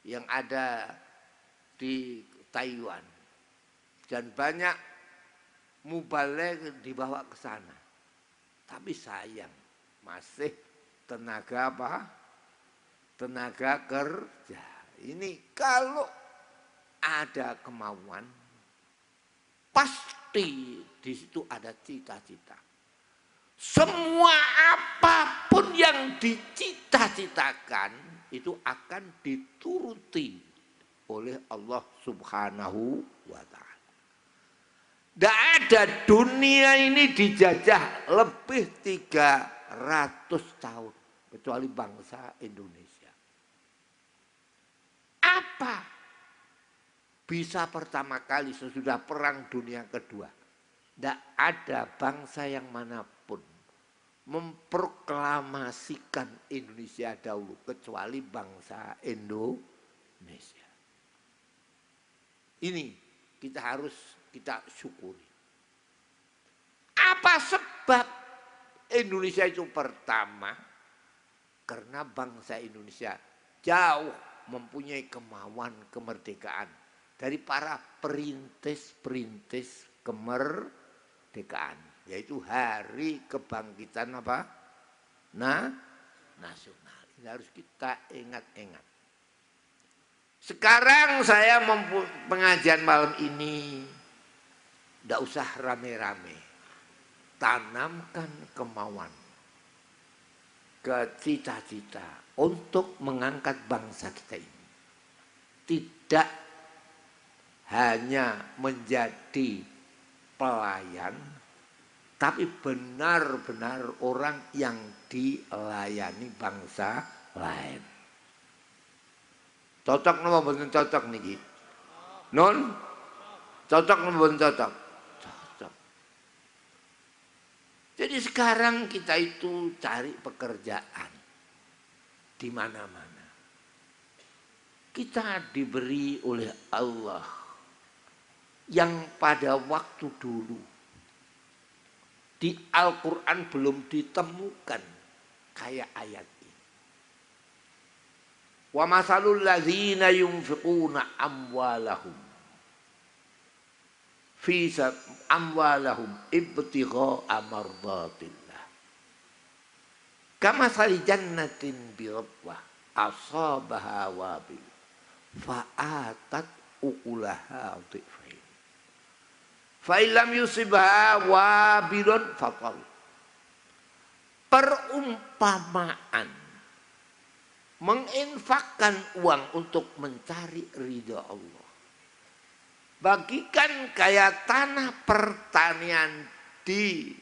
yang ada di Taiwan, dan banyak mubaligh dibawa ke sana. Tapi sayang, masih tenaga kerja. Ini kalau ada kemauan, pasti di situ ada cita-cita. Semua apapun yang dicita-citakan itu akan dituruti oleh Allah Subhanahu wa ta'ala. Tidak ada, dunia ini dijajah lebih 300 tahun kecuali bangsa Indonesia. Apa bisa pertama kali sesudah Perang Dunia Kedua? Tidak ada bangsa yang manapun memproklamasikan Indonesia dahulu kecuali bangsa Indonesia. Ini kita syukuri. Apa sebab Indonesia itu pertama? Karena bangsa Indonesia jauh mempunyai kemauan kemerdekaan dari para perintis kemerdekaan. kemerdekaan, yaitu hari kebangkitan apa? Nasional. Ini harus kita ingat-ingat. Sekarang saya pengajian malam ini, tidak usah rame-rame, tanamkan kemauan, cita-cita untuk mengangkat bangsa kita ini. Tidak hanya menjadi pelayan, tapi benar-benar orang yang dilayani bangsa lain. Cocok napa mboten cocok niki? Non? Cocok napa mboten cocok? Cocok. Jadi sekarang kita itu cari pekerjaan di mana-mana. Kita diberi oleh Allah yang pada waktu dulu di Al-Quran belum ditemukan kayak ayat ini. Wa masalul ladzina yunfiquna amwalahum fi amwalahum ibtigha'a mardatillah. Kama sali jannatin bi rabbah asabaha wabil fa'atat ukulaha dhifain. Fa illam yusibha wabilun fatal. Perumpamaan menginfakkan uang untuk mencari ridha Allah. Bagikan kayak tanah pertanian di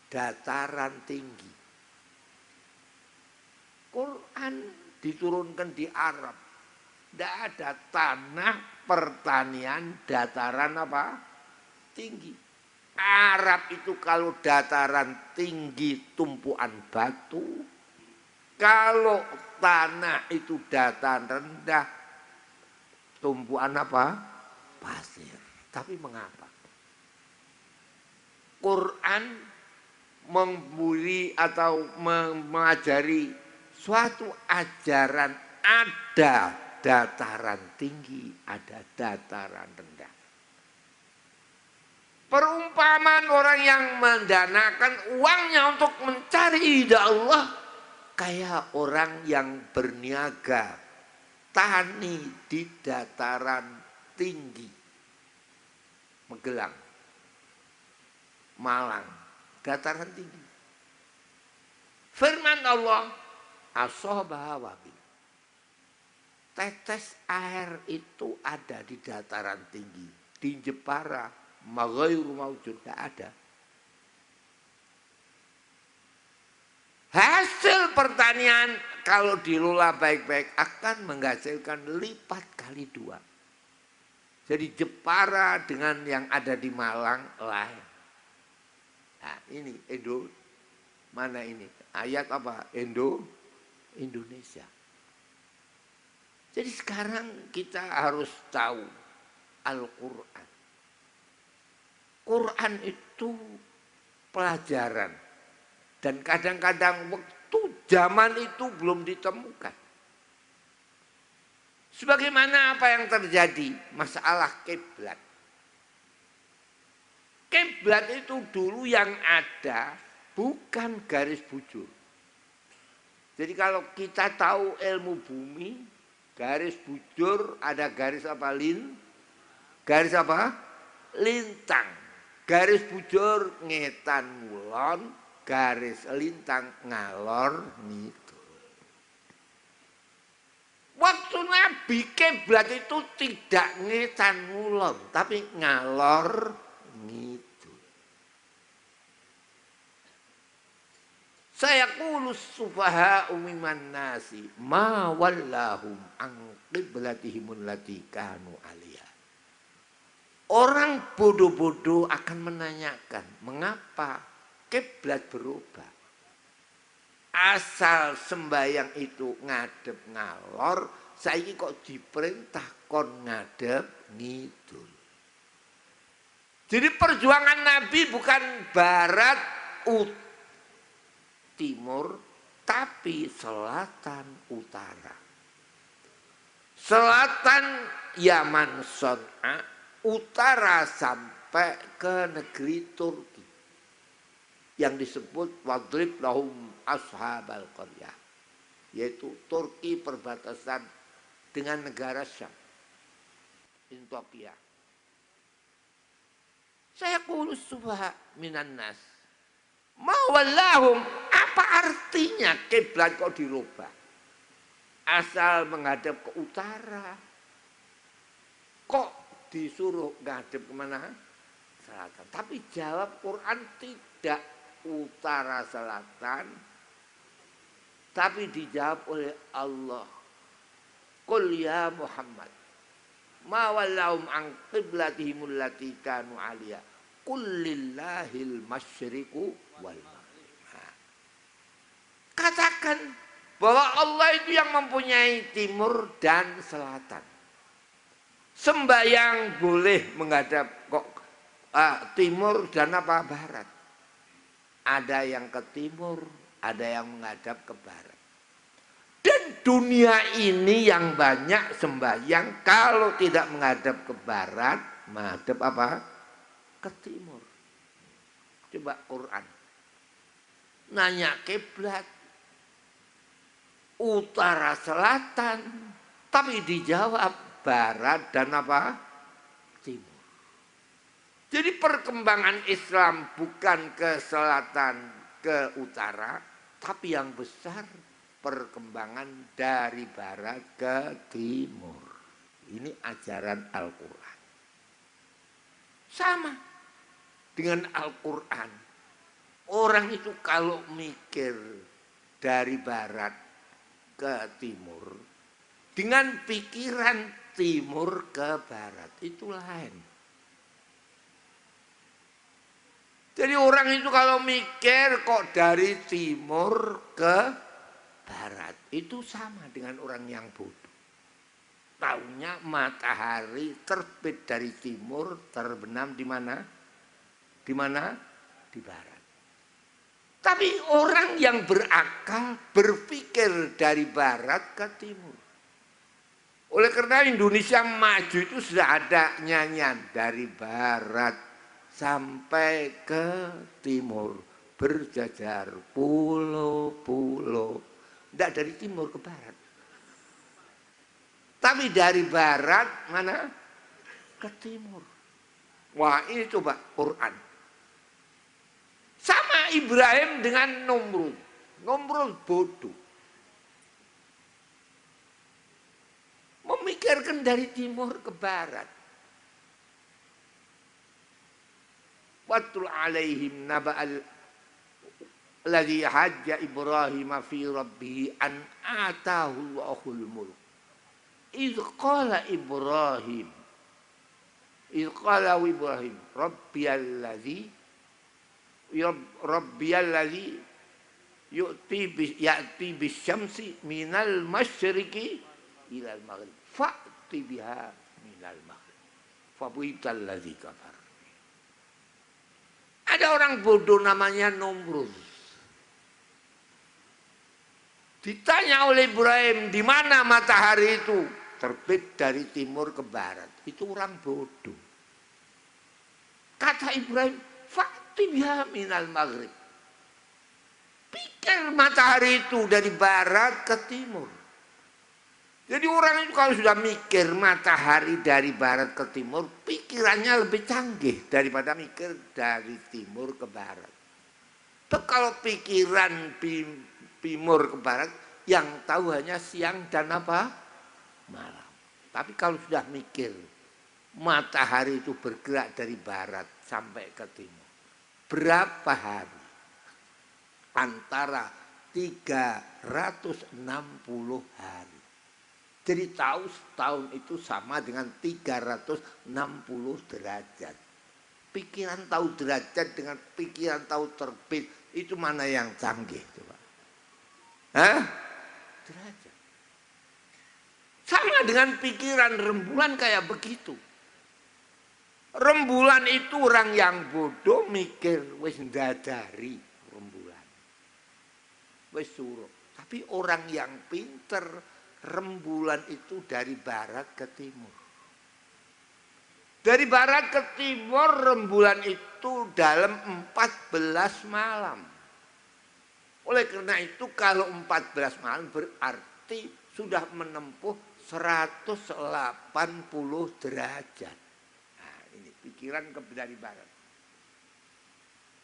dataran tinggi. Quran diturunkan di Arab. Tidak ada tanah pertanian dataran apa? Tinggi. Arab itu kalau dataran tinggi tumpuan batu. Kalau tanah itu dataran rendah, tumpuan apa? Pasir. Tapi mengapa? Quran memberi atau mengajari suatu ajaran, ada dataran tinggi, ada dataran rendah. Perumpamaan orang yang mendanakan uangnya untuk mencari ridha Allah kayak orang yang berniaga tani di dataran tinggi, Magelang, Malang, dataran tinggi. Firman Allah, asobaha wabil. Tetes air itu ada di dataran tinggi, di Jepara, maghairu maujud, tidak ada. Hasil pertanian kalau dilola baik-baik akan menghasilkan lipat kali 2. Jadi Jepara dengan yang ada di Malang lain. Nah ini mana ini? Ayat apa? Indonesia. Jadi sekarang kita harus tahu Al-Quran. Quran itu pelajaran. Dan kadang-kadang waktu zaman itu belum ditemukan. Sebagaimana apa yang terjadi masalah kiblat. Kiblat itu dulu yang ada bukan garis bujur. Jadi kalau kita tahu ilmu bumi, garis bujur ada garis apa? Garis apa? Lintang. Garis bujur ngetan ngulon, garis lintang ngalor ngidul. Waktu Nabi kiblat itu tidak ngetan ngulon, tapi ngalor ngidul. Saya kulus sufaha umiman nasi ma wallahum an qiblatihimul lati kanu aliyah. Orang bodoh-bodoh akan menanyakan mengapa kiblat berubah. Asal sembahyang itu ngadep ngalor, saiki kok diperintah kon ngadep ngidul. Jadi perjuangan Nabi bukan barat timur, tapi selatan utara. Selatan Yaman Son'a, utara sampai ke negeri Turki yang disebut wadrib lahum ashabal qaryah, yaitu Turki perbatasan dengan negara Syam, Intokia. Saya kulus subha minan nas. Mawallahum, apa artinya kiblat kok dirubah? Asal menghadap ke utara, kok disuruh ngadep kemana? Selatan. Tapi jawab Quran tidak utara selatan, tapi dijawab oleh Allah. Qul ya Muhammad, ma wallahum an qiblatihimul lati kanu aliyah. Qul lillahil masyriqu wal maghrib. Katakan bahwa Allah itu yang mempunyai timur dan selatan. Sembahyang boleh menghadap kok timur dan apa barat. Ada yang ke timur, ada yang menghadap ke barat. Dan dunia ini yang banyak sembahyang kalau tidak menghadap ke barat, menghadap apa? Ke timur. Coba Quran. Nanya kiblat utara selatan, tapi dijawab barat dan apa? Timur. Jadi perkembangan Islam bukan ke selatan, ke utara, tapi yang besar perkembangan dari barat ke timur. Ini ajaran Al-Quran. Sama dengan Al-Quran. Orang itu kalau mikir dari barat ke timur, dengan pikiran timur ke barat, itu lain. Jadi orang itu kalau mikir kok dari timur ke barat, itu sama dengan orang yang bodoh. Taunya matahari terbit dari timur, terbenam di mana? Di mana? Di barat. Tapi orang yang berakal berpikir dari barat ke timur. Oleh karena Indonesia maju itu sudah ada nyanyian dari barat sampai ke timur, berjajar pulau-pulau. Tidak dari timur ke barat. Tapi dari barat mana? Ke timur. Wah, ini coba Quran. Sama Ibrahim dengan Nomrud. Nomrud bodoh. Memikirkan dari timur ke barat. Watul alaihim naba'al ladzi hajja Ibrahim fi rabbih an atahu Allahul mulk. Idz qala Ibrahim rabbiyalladzi ya'ti bisyamsi minal masyriqi ilal maghrib fa'ti biha minal maghrib fabuital ladzi kafar. Ada orang bodoh namanya Nomrud. Ditanya oleh Ibrahim, di mana matahari itu? Terbit dari timur ke barat. Itu orang bodoh. Kata Ibrahim, fa'ti biha minal maghrib. Pikir matahari itu dari barat ke timur. Jadi orang itu kalau sudah mikir matahari dari barat ke timur, pikirannya lebih canggih daripada mikir dari timur ke barat. Tapi kalau pikiran timur ke barat, yang tahu hanya siang dan apa? Malam. Tapi kalau sudah mikir matahari itu bergerak dari barat sampai ke timur, berapa hari? Antara 360 hari. Jadi tahu setahun itu sama dengan 360 derajat. Pikiran tahu derajat dengan pikiran tahu terbit, itu mana yang canggih coba? Hah? Derajat. Sama dengan pikiran rembulan kayak begitu. Rembulan itu orang yang bodoh mikir wis ndadari rembulan. Wis suruh. Tapi orang yang pinter rembulan itu dari barat ke timur. Dari barat ke timur rembulan itu dalam 14 malam. Oleh karena itu kalau 14 malam berarti sudah menempuh 180 derajat. Nah, ini pikiran dari barat.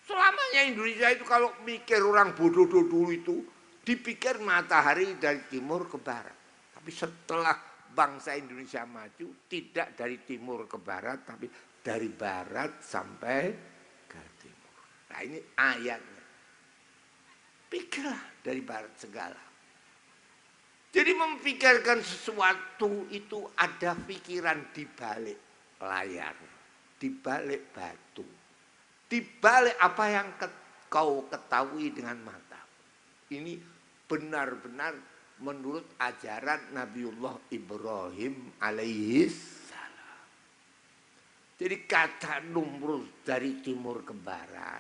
Selamanya Indonesia itu kalau mikir orang bodoh dulu itu dipikir matahari dari timur ke barat. Tapi setelah bangsa Indonesia maju tidak dari timur ke barat tapi dari barat sampai ke timur. Nah ini ayatnya. Pikirlah dari barat segala. Jadi memikirkan sesuatu itu ada pikiran di balik layar, di balik batu, di balik apa yang kau ketahui dengan mata. Ini benar-benar menurut ajaran Nabiullah Ibrahim alaihissalam. Jadi kata Numrud dari timur ke barat,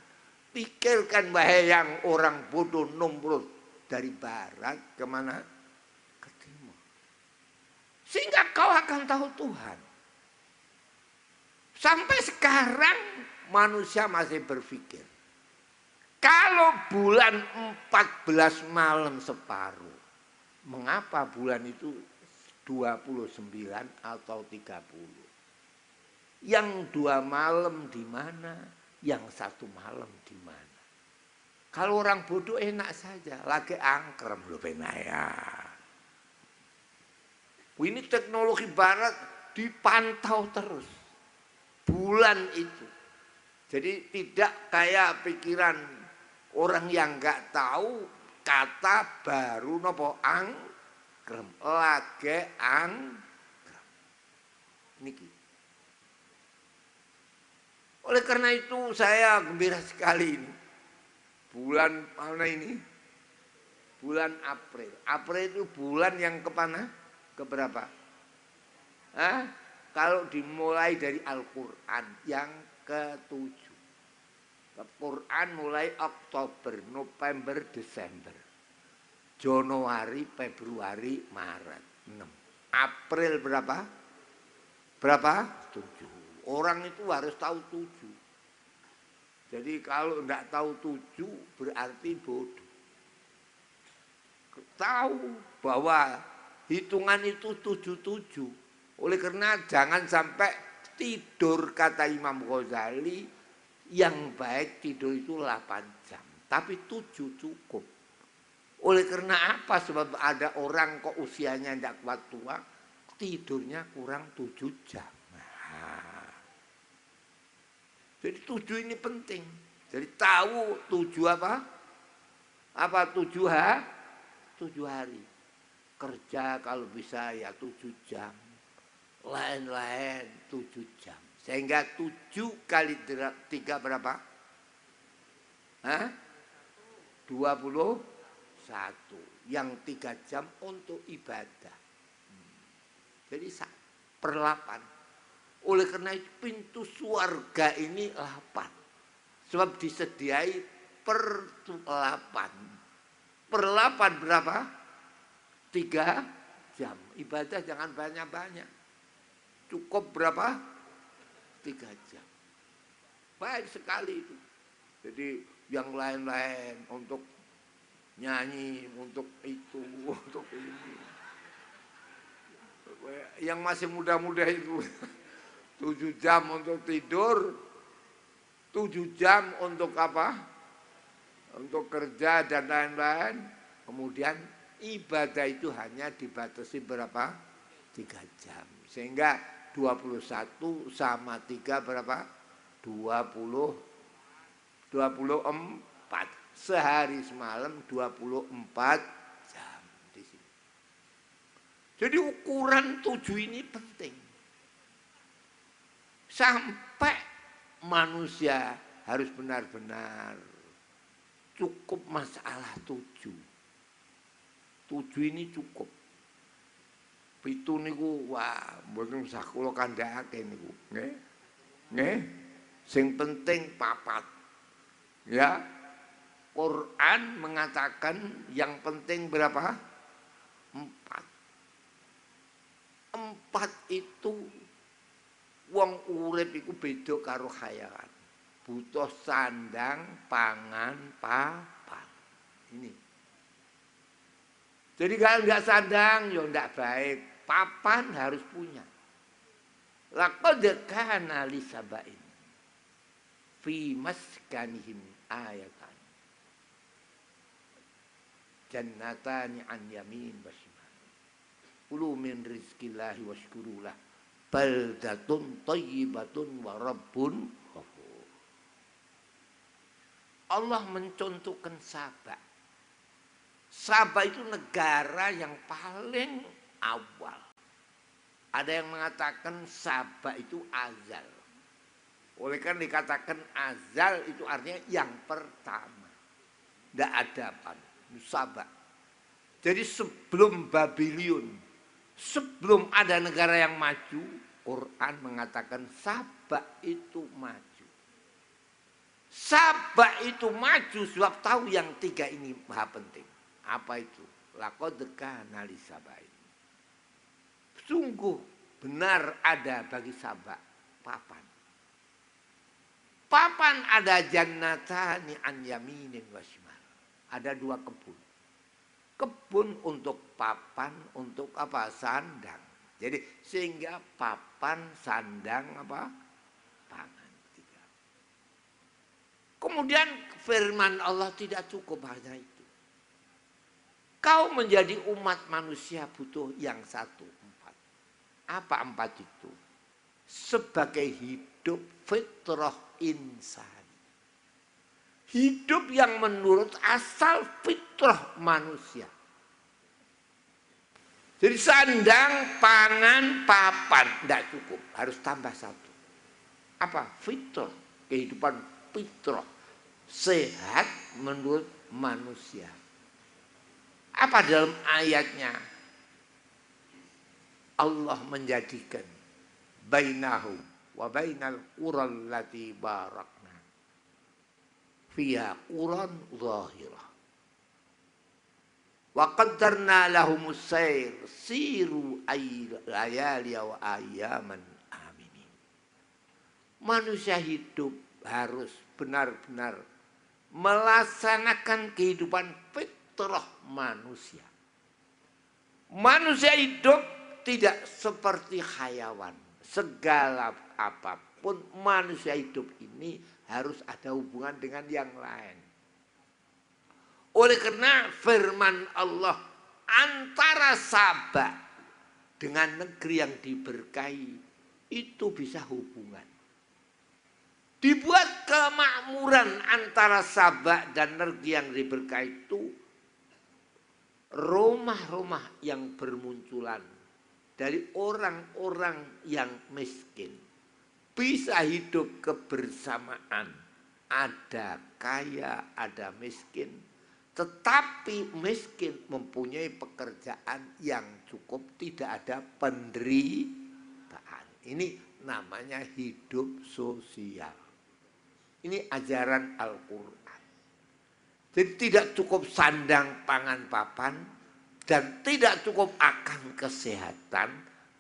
pikirkan wahai yang orang bodoh Numrud dari barat kemana? Ke timur. Sehingga kau akan tahu Tuhan. Sampai sekarang manusia masih berpikir, kalau bulan 14 malam separuh, mengapa bulan itu 29 atau 30? Yang 2 malam di mana? Yang 1 malam di mana? Kalau orang bodoh enak saja, lagi angkrem loh penaya. Ini teknologi barat dipantau terus. Bulan itu. Jadi tidak kayak pikiran orang yang nggak tahu kata baru nopo angkrem lagi angkrem niki. Oleh karena itu saya gembira sekali ini. Bulan mana ini? Bulan April. April itu bulan yang kemana? Keberapa? Hah? Kalau dimulai dari Al-Quran yang ke-7. Al-Quran mulai Oktober, November, Desember. Januari, Februari, Maret. 6. April berapa? Berapa? 7. Orang itu harus tahu 7. Jadi kalau enggak tahu 7 berarti bodoh. Tahu bahwa hitungan itu 77. Oleh karena jangan sampai tidur, kata Imam Ghazali, yang baik tidur itu 8 jam. Tapi 7 cukup. Oleh karena apa? Sebab ada orang kok usianya tidak kuat tua, tidurnya kurang 7 jam. Nah, jadi 7 ini penting. Jadi tahu 7 apa? Apa 7 hari. Kerja kalau bisa ya 7 jam. Lain-lain 7 jam. Sehingga 7 kali 3 berapa? Hah? 21. Yang 3 jam untuk ibadah. Jadi per 8. Oleh karena itu pintu surga ini 8. Sebab disediai per 8. Per 8 berapa? 3 jam. Ibadah jangan banyak-banyak. Cukup berapa? 3 jam. Baik sekali itu. Jadi yang lain-lain untuk nyanyi, untuk itu, untuk ini. Yang masih muda-muda itu 7 jam untuk tidur, 7 jam untuk apa? Untuk kerja dan lain-lain. Kemudian ibadah itu hanya dibatasi berapa? 3 jam. Sehingga 21 sama 3 berapa? 24. Sehari semalam 24 jam di sini. Jadi ukuran 7 ini penting. Sampai manusia harus benar-benar cukup masalah 7. 7 ini cukup. Pitu niku wah mboten usah kula kandhakake niku. Nggih. Nggih. Sing penting 4. Ya. Quran mengatakan yang penting berapa? 4. 4 itu wong urip iku beda karo hayawan. Butuh sandang, pangan, papan. Ini. Jadi kalau nggak sandang, ya nggak baik. Papan harus punya. Laqad kana li saba'in fi maskanihim ayatan. Jannatani an yamin wa shimal. Kulu min rizqillahi washkurulah. Baldatun thayyibatun wa rabbun ghafur. Allah mencontohkan Sabah. Sabah itu negara yang paling awal. Ada yang mengatakan Sabah itu azal. Oleh karena dikatakan azal itu artinya yang pertama. Tidak ada apa. Sabah. Jadi sebelum Babylon, sebelum ada negara yang maju, Quran mengatakan Sabah itu maju. Sabah itu maju sebab tahu yang tiga ini maha penting. Apa itu? Laqad kana li Saba'in. Sungguh benar ada bagi Sabah papan. Papan ada jannatani an yaminin wa shimal. Ada dua kebun. Kebun untuk papan, untuk apa? Sandang. Jadi sehingga papan, sandang, apa? Pangan. Tiga. Kemudian firman Allah tidak cukup hanya itu. Kau menjadi umat manusia butuh yang satu, 4. Apa 4 itu? Sebagai hidup fitrah insan. Hidup yang menurut asal fitrah manusia. Jadi sandang, pangan, papan tidak cukup, harus tambah satu. Apa? Fitrah, kehidupan fitrah, sehat menurut manusia. Apa dalam ayatnya? Allah menjadikan bainahu wa bainal qural lati barakna fiha quran zahirah wa qaddarna lahumus sayr siru layaliya wa ayyaman aminin. Manusia hidup harus benar-benar melaksanakan kehidupan fitrah manusia. Manusia hidup tidak seperti hayawan. Segala apapun manusia hidup ini harus ada hubungan dengan yang lain. Oleh karena firman Allah, antara Sabah dengan negeri yang diberkahi itu bisa hubungan. Dibuat kemakmuran antara Sabah dan negeri yang diberkahi itu, rumah-rumah yang bermunculan dari orang-orang yang miskin bisa hidup kebersamaan. Ada kaya, ada miskin, tetapi miskin mempunyai pekerjaan yang cukup, tidak ada penderitaan. Ini namanya hidup sosial. Ini ajaran Al-Quran. Jadi tidak cukup sandang, pangan, papan, dan tidak cukup akan kesehatan,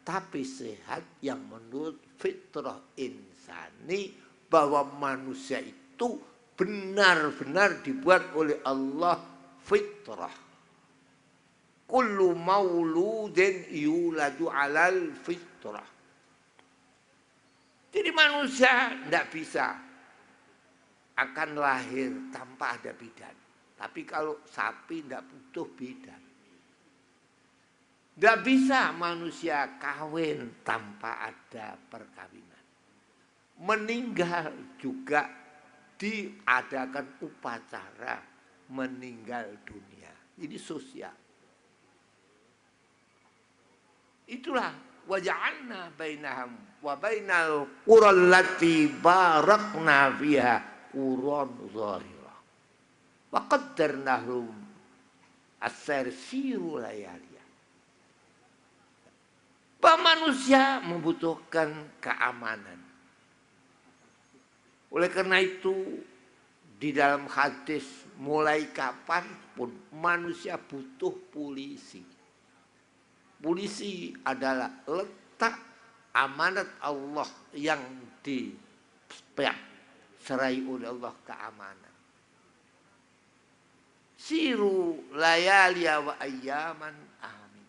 tapi sehat yang menurut fitrah insani, bahwa manusia itu benar-benar dibuat oleh Allah fitrah. Kullu mauludin yuladu alal fitrah. Jadi manusia tidak bisa akan lahir tanpa ada bidan. Tapi kalau sapi tidak butuh bidan. Tidak bisa manusia kawin tanpa ada perkawinan. Meninggal juga diadakan upacara meninggal dunia. Ini sosial. Itulah waja'alna bainahum wa bainal qural lati barakna fiha quran zahirah. Wa qaddarnahum as-sayr siru layaliya. Bahwa manusia membutuhkan keamanan. Oleh karena itu di dalam hadis mulai kapanpun manusia butuh polisi. Polisi adalah letak amanat Allah yang diserai oleh Allah keamanan. Siru layaliya wa ayyaman amin.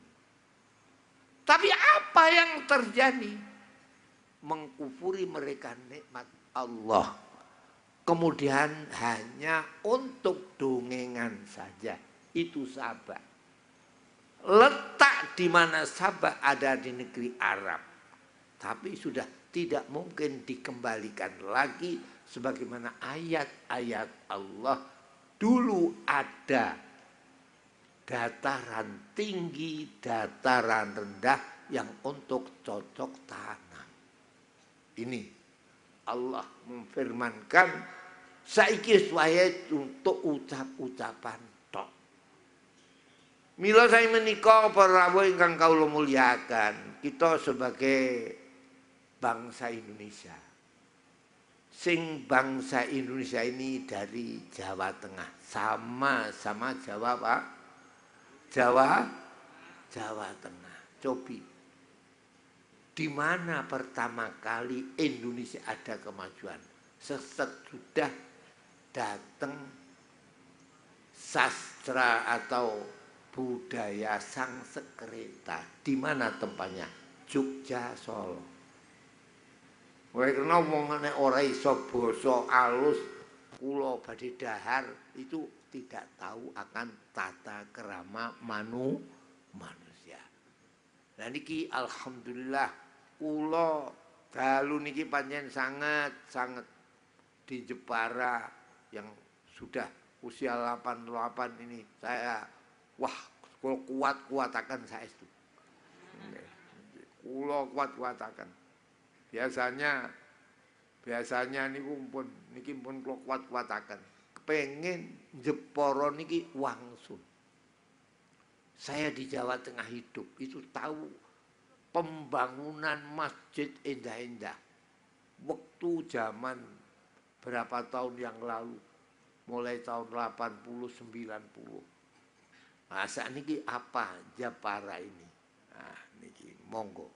Tapi apa yang terjadi? Mengkufuri mereka nikmat Allah. Kemudian hanya untuk dongengan saja. Itu Sabah. Letak di mana Sabah ada di negeri Arab. Tapi sudah tidak mungkin dikembalikan lagi sebagaimana ayat-ayat Allah. Dulu ada dataran tinggi, dataran rendah yang untuk cocok tanam. Ini Allah memfirmankan saiki wae untuk ucap-ucapan tok. Mila saya menika para rawuh ingkang kawula mulyakaken, kita sebagai bangsa Indonesia. Sing bangsa Indonesia ini dari Jawa Tengah, sama Jawa Pak. Jawa Tengah. Cobi. Di mana pertama kali Indonesia ada kemajuan? Sesudah datang sastra atau budaya Sangsekerta. Di mana tempatnya? Jogja, Solo. Oleh karena omongane ora iso basa alus, kula badhe dahar itu tidak tahu akan tata kerama manusia. Nah niki alhamdulillah kula dalu niki pancen sangat di Jepara yang sudah usia 88 ini saya kula kuat-kuataken saestu. Kula kuat-kuataken. Biasanya niku niki pun kula kuat-kuataken. Pengen Jepara niki wangsul. Saya di Jawa Tengah hidup itu tahu pembangunan masjid indah-indah. Waktu zaman berapa tahun yang lalu, mulai tahun 80 90. Nah, saat niki apa Jepara ini? Nah, niki monggo.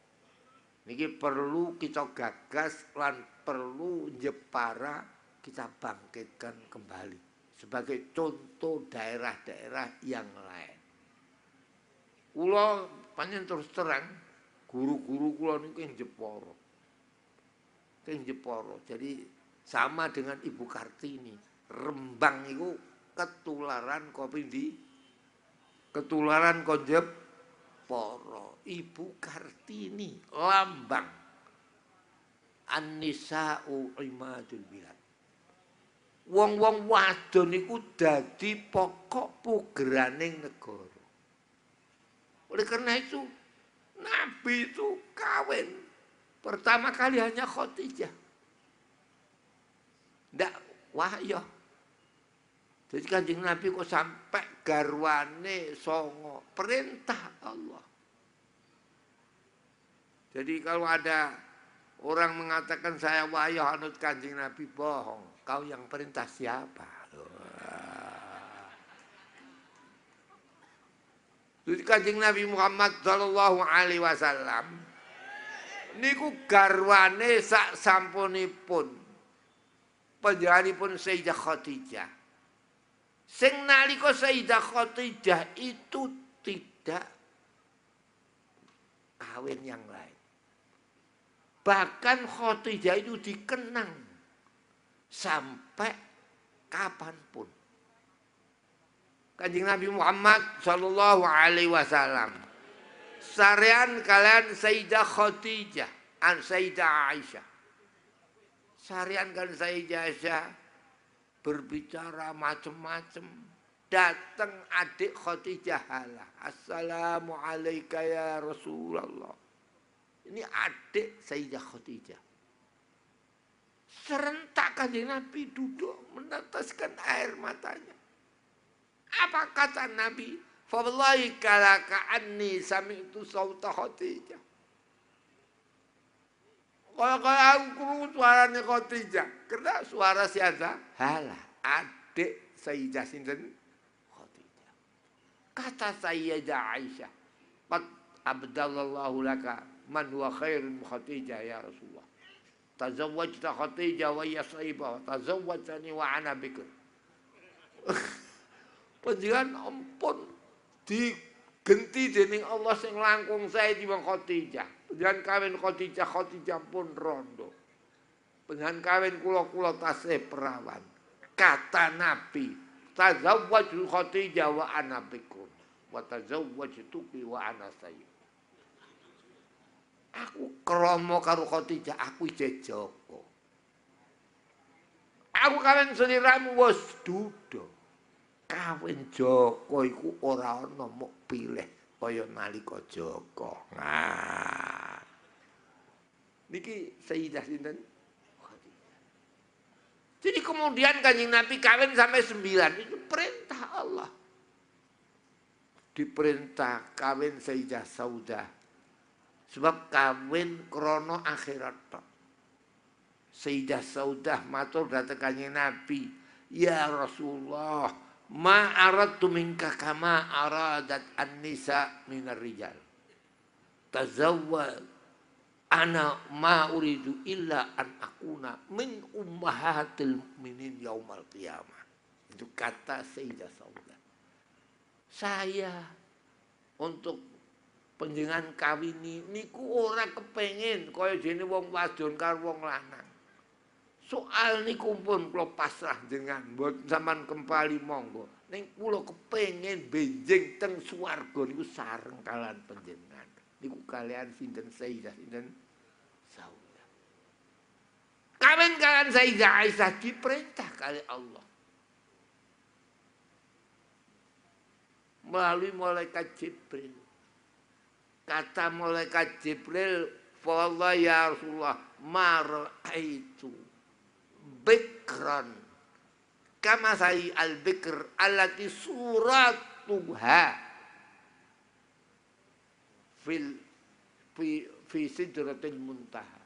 Niki perlu kita gagas lan perlu Jepara kita bangkitkan kembali sebagai contoh daerah-daerah yang lain. Kula pancen terus terang guru-guru kula niku ing Jepara. Ing Jepara. Jadi sama dengan Ibu Kartini. Rembang itu ketularan kopi di ketularan konjep Jepara. Ibu Kartini lambang An-Nisa'u Imadul Bilad. Wong-wong wadon niku dadi pokok pugeraning negara. Oleh karena itu Nabi itu kawin pertama kali hanya Khadijah. Ndak wahyo. Jadi Kanjeng Nabi kok sampai garwane songo, perintah Allah. Jadi kalau ada orang mengatakan saya wahyo anut Kanjeng Nabi, bohong. Kau yang perintah siapa? Jadi Kanjeng Nabi Muhammad sallallahu alaihi wasallam niku garwane sak sampunipun panjenenganipun Sayyidah Khadijah. Sing nalika Sayyidah Khadijah itu tidak kawin yang lain. Bahkan Khadijah itu dikenang sampai kapanpun. Kanjeng Nabi Muhammad sallallahu alaihi wasallam sarean kalian Sayyidah Khadijah an Sayyidah Aisyah. Sarean kan Sayyidah Aisyah berbicara macam-macam. Datang adik Khadijah halah. Assalamu alayka ya Rasulullah. Ini adik Sayyidah Khadijah. Serentak Kanjeng Nabi duduk meneteskan air matanya. Apa kata Nabi? Fawallahi kalaka anni sami'tu sawta Khadijah. Kalau aku krungu suaranya Khadijah, karena suara siapa? Halah, adik Sayyidah sinten Khadijah. Kata Sayyidah Aisyah, "Qad abdallallahu laka man huwa khairun Khadijah ya Rasulullah. Tazawwajta Khadijah wa hiya saibah, tazawwajani wa ana bikr. Panjenengan ampun digenti dening Allah sing langkung sae timbang Khadijah. Panjenengan kawin Khadijah, Khadijah pun rondo. Panjenengan kawin kula tasih perawan. Kata Nabi, tazawwaju Khadijah wa ana bikr wa tazawwajtuki wa ana sayyib. Aku kromo karo Khadijah, aku jejoko. Aku kawin seliramu wis duda. Kawin Joko iku ora ana mok pilih kaya nalika Joko. Nah. Niki Sayyidah sinten? Khadijah. Jadi kemudian Kanjeng Nabi kawin sampai 9 itu perintah Allah. Diperintah kawin Sayyidah Saudah. Sebab kawin krono akhirat tok. Sayyidah Saudah matur dhateng Kanjeng Nabi, "Ya Rasulullah, ma aradtu minka kama aradat an-nisa minar rijal. Tazawwaj ana ma uridu illa an akuna min ummahatil mu'minin yaumal qiyamah." Itu kata Sayyidah Saudah. Saya untuk panjenengan kawini niku ora kepengin kaya dene wong wadon karo wong lanang. Soal niku pun kula pasrah dengan mboten sampean kempali monggo. Ning kula kepengin benjing teng swarga niku sareng kalian panjenengan. Niku kalian sinten Sayyidah sinten Saudah. Kawin kalian Sayyidah Aisyah diperintah kali Allah. Melalui malaikat Jibril. Kata malaikat Jibril, "Wallah ya Rasulullah, ma ra'aitu bikran kama sai al-bikr allati suratuha fi sidratil muntaha."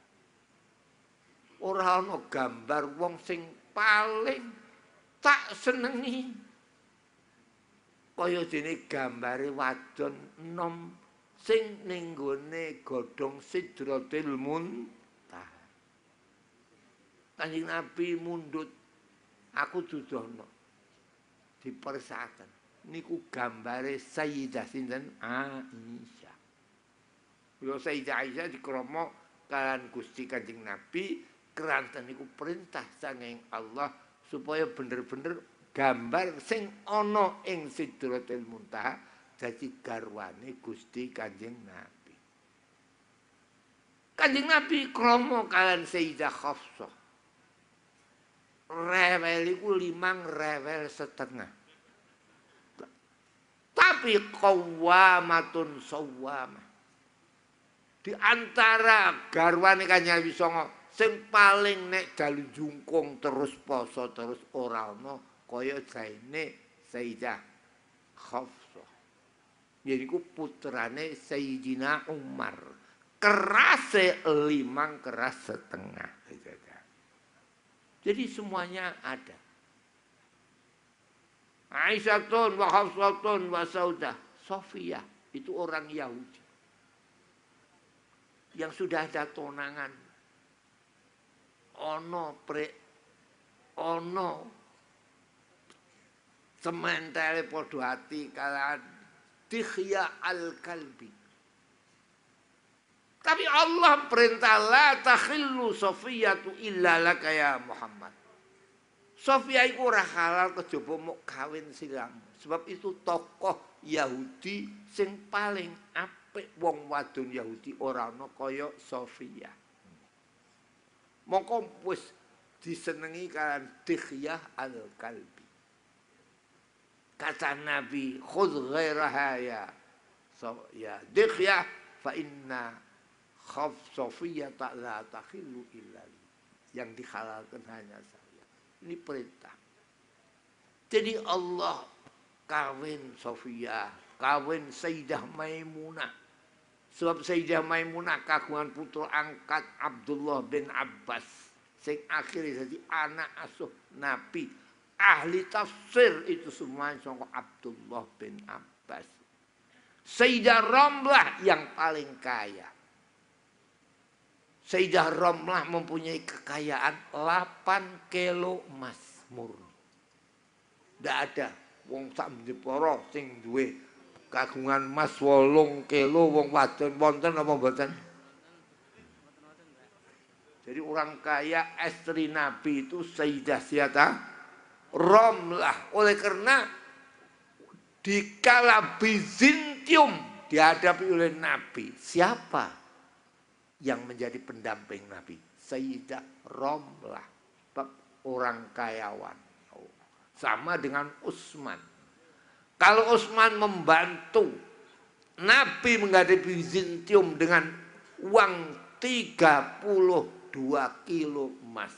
Ora ana gambar wong sing paling tak senengi kaya dene gambare wadon enom sing ning gone godhong Sidratil Muntaha. Kanjeng Nabi mundhut, aku dudono. Dipersakaken. Niku gambare Sayyidah sinten Aisyah. Yo Sayyidah Aisyah dikromo kalian Gusti Kanjeng Nabi keranten niku perintah saking Allah supaya bener-bener gambar sing ana ing Sidratil Muntaha dadi garwane Gusti Kanjeng Nabi. Kanjeng Nabi kromo kalian Sayyidah Hafsah. Rewel iku 5 rewel setengah. Tapi qawamatun sawamah. Di antara garwane Kanjeng Nabi songo sing paling nek dalu jungkung terus poso terus ora ana kaya jaine Sayyidah Hafsah. Yaiku putrane Sayyidina Umar. Kerase 5 keras setengah. Jadi semuanya ada. Aisyatun wa Hafsatun wa Saudah. Sofia itu orang Yahudi. Yang sudah ada tunangan. Ono sementara podo hati kalian Dihya al-Kalbi. Tapi Allah perintah la takhillu Sofiyatu illa laka ya Muhammad. Sofia iku ora halal kejaba mok kawin siramu. Sebab itu tokoh Yahudi sing paling apik wong wadon Yahudi ora ana kaya Sofia. Mongko wis disenengi kalian Dihya al-Kalbi. Kata Nabi, khudh ghairaha ya Dihya fa inna khaf Sofiyah tak la takhillu illa li. Yang dihalalkan hanya saya. Ini perintah. Jadi Allah kawin Sofiyah, kawin Sayyidah Maimunah. Sebab Sayyidah Maimunah kagungan putra angkat Abdullah bin Abbas. Sing akhirnya jadi anak asuh Nabi. Ahli tafsir itu semua sangka Abdullah bin Abbas. Sayyidah Ramlah yang paling kaya. Sayyidah Romlah mempunyai kekayaan 8 kilo emas murni. Tidak ada wong sak Jepara sing duwe kagungan emas 8 kilo wong wadon wonten apa mboten? Jadi orang kaya istri Nabi itu Sayyidah Romlah. Oleh karena dikala Bizantium dihadapi oleh Nabi, siapa yang menjadi pendamping Nabi? Sayyidah Romlah, orang kayawan. Sama dengan Utsman. Kalau Utsman membantu Nabi menghadapi Bizantium dengan uang 32 kilo emas,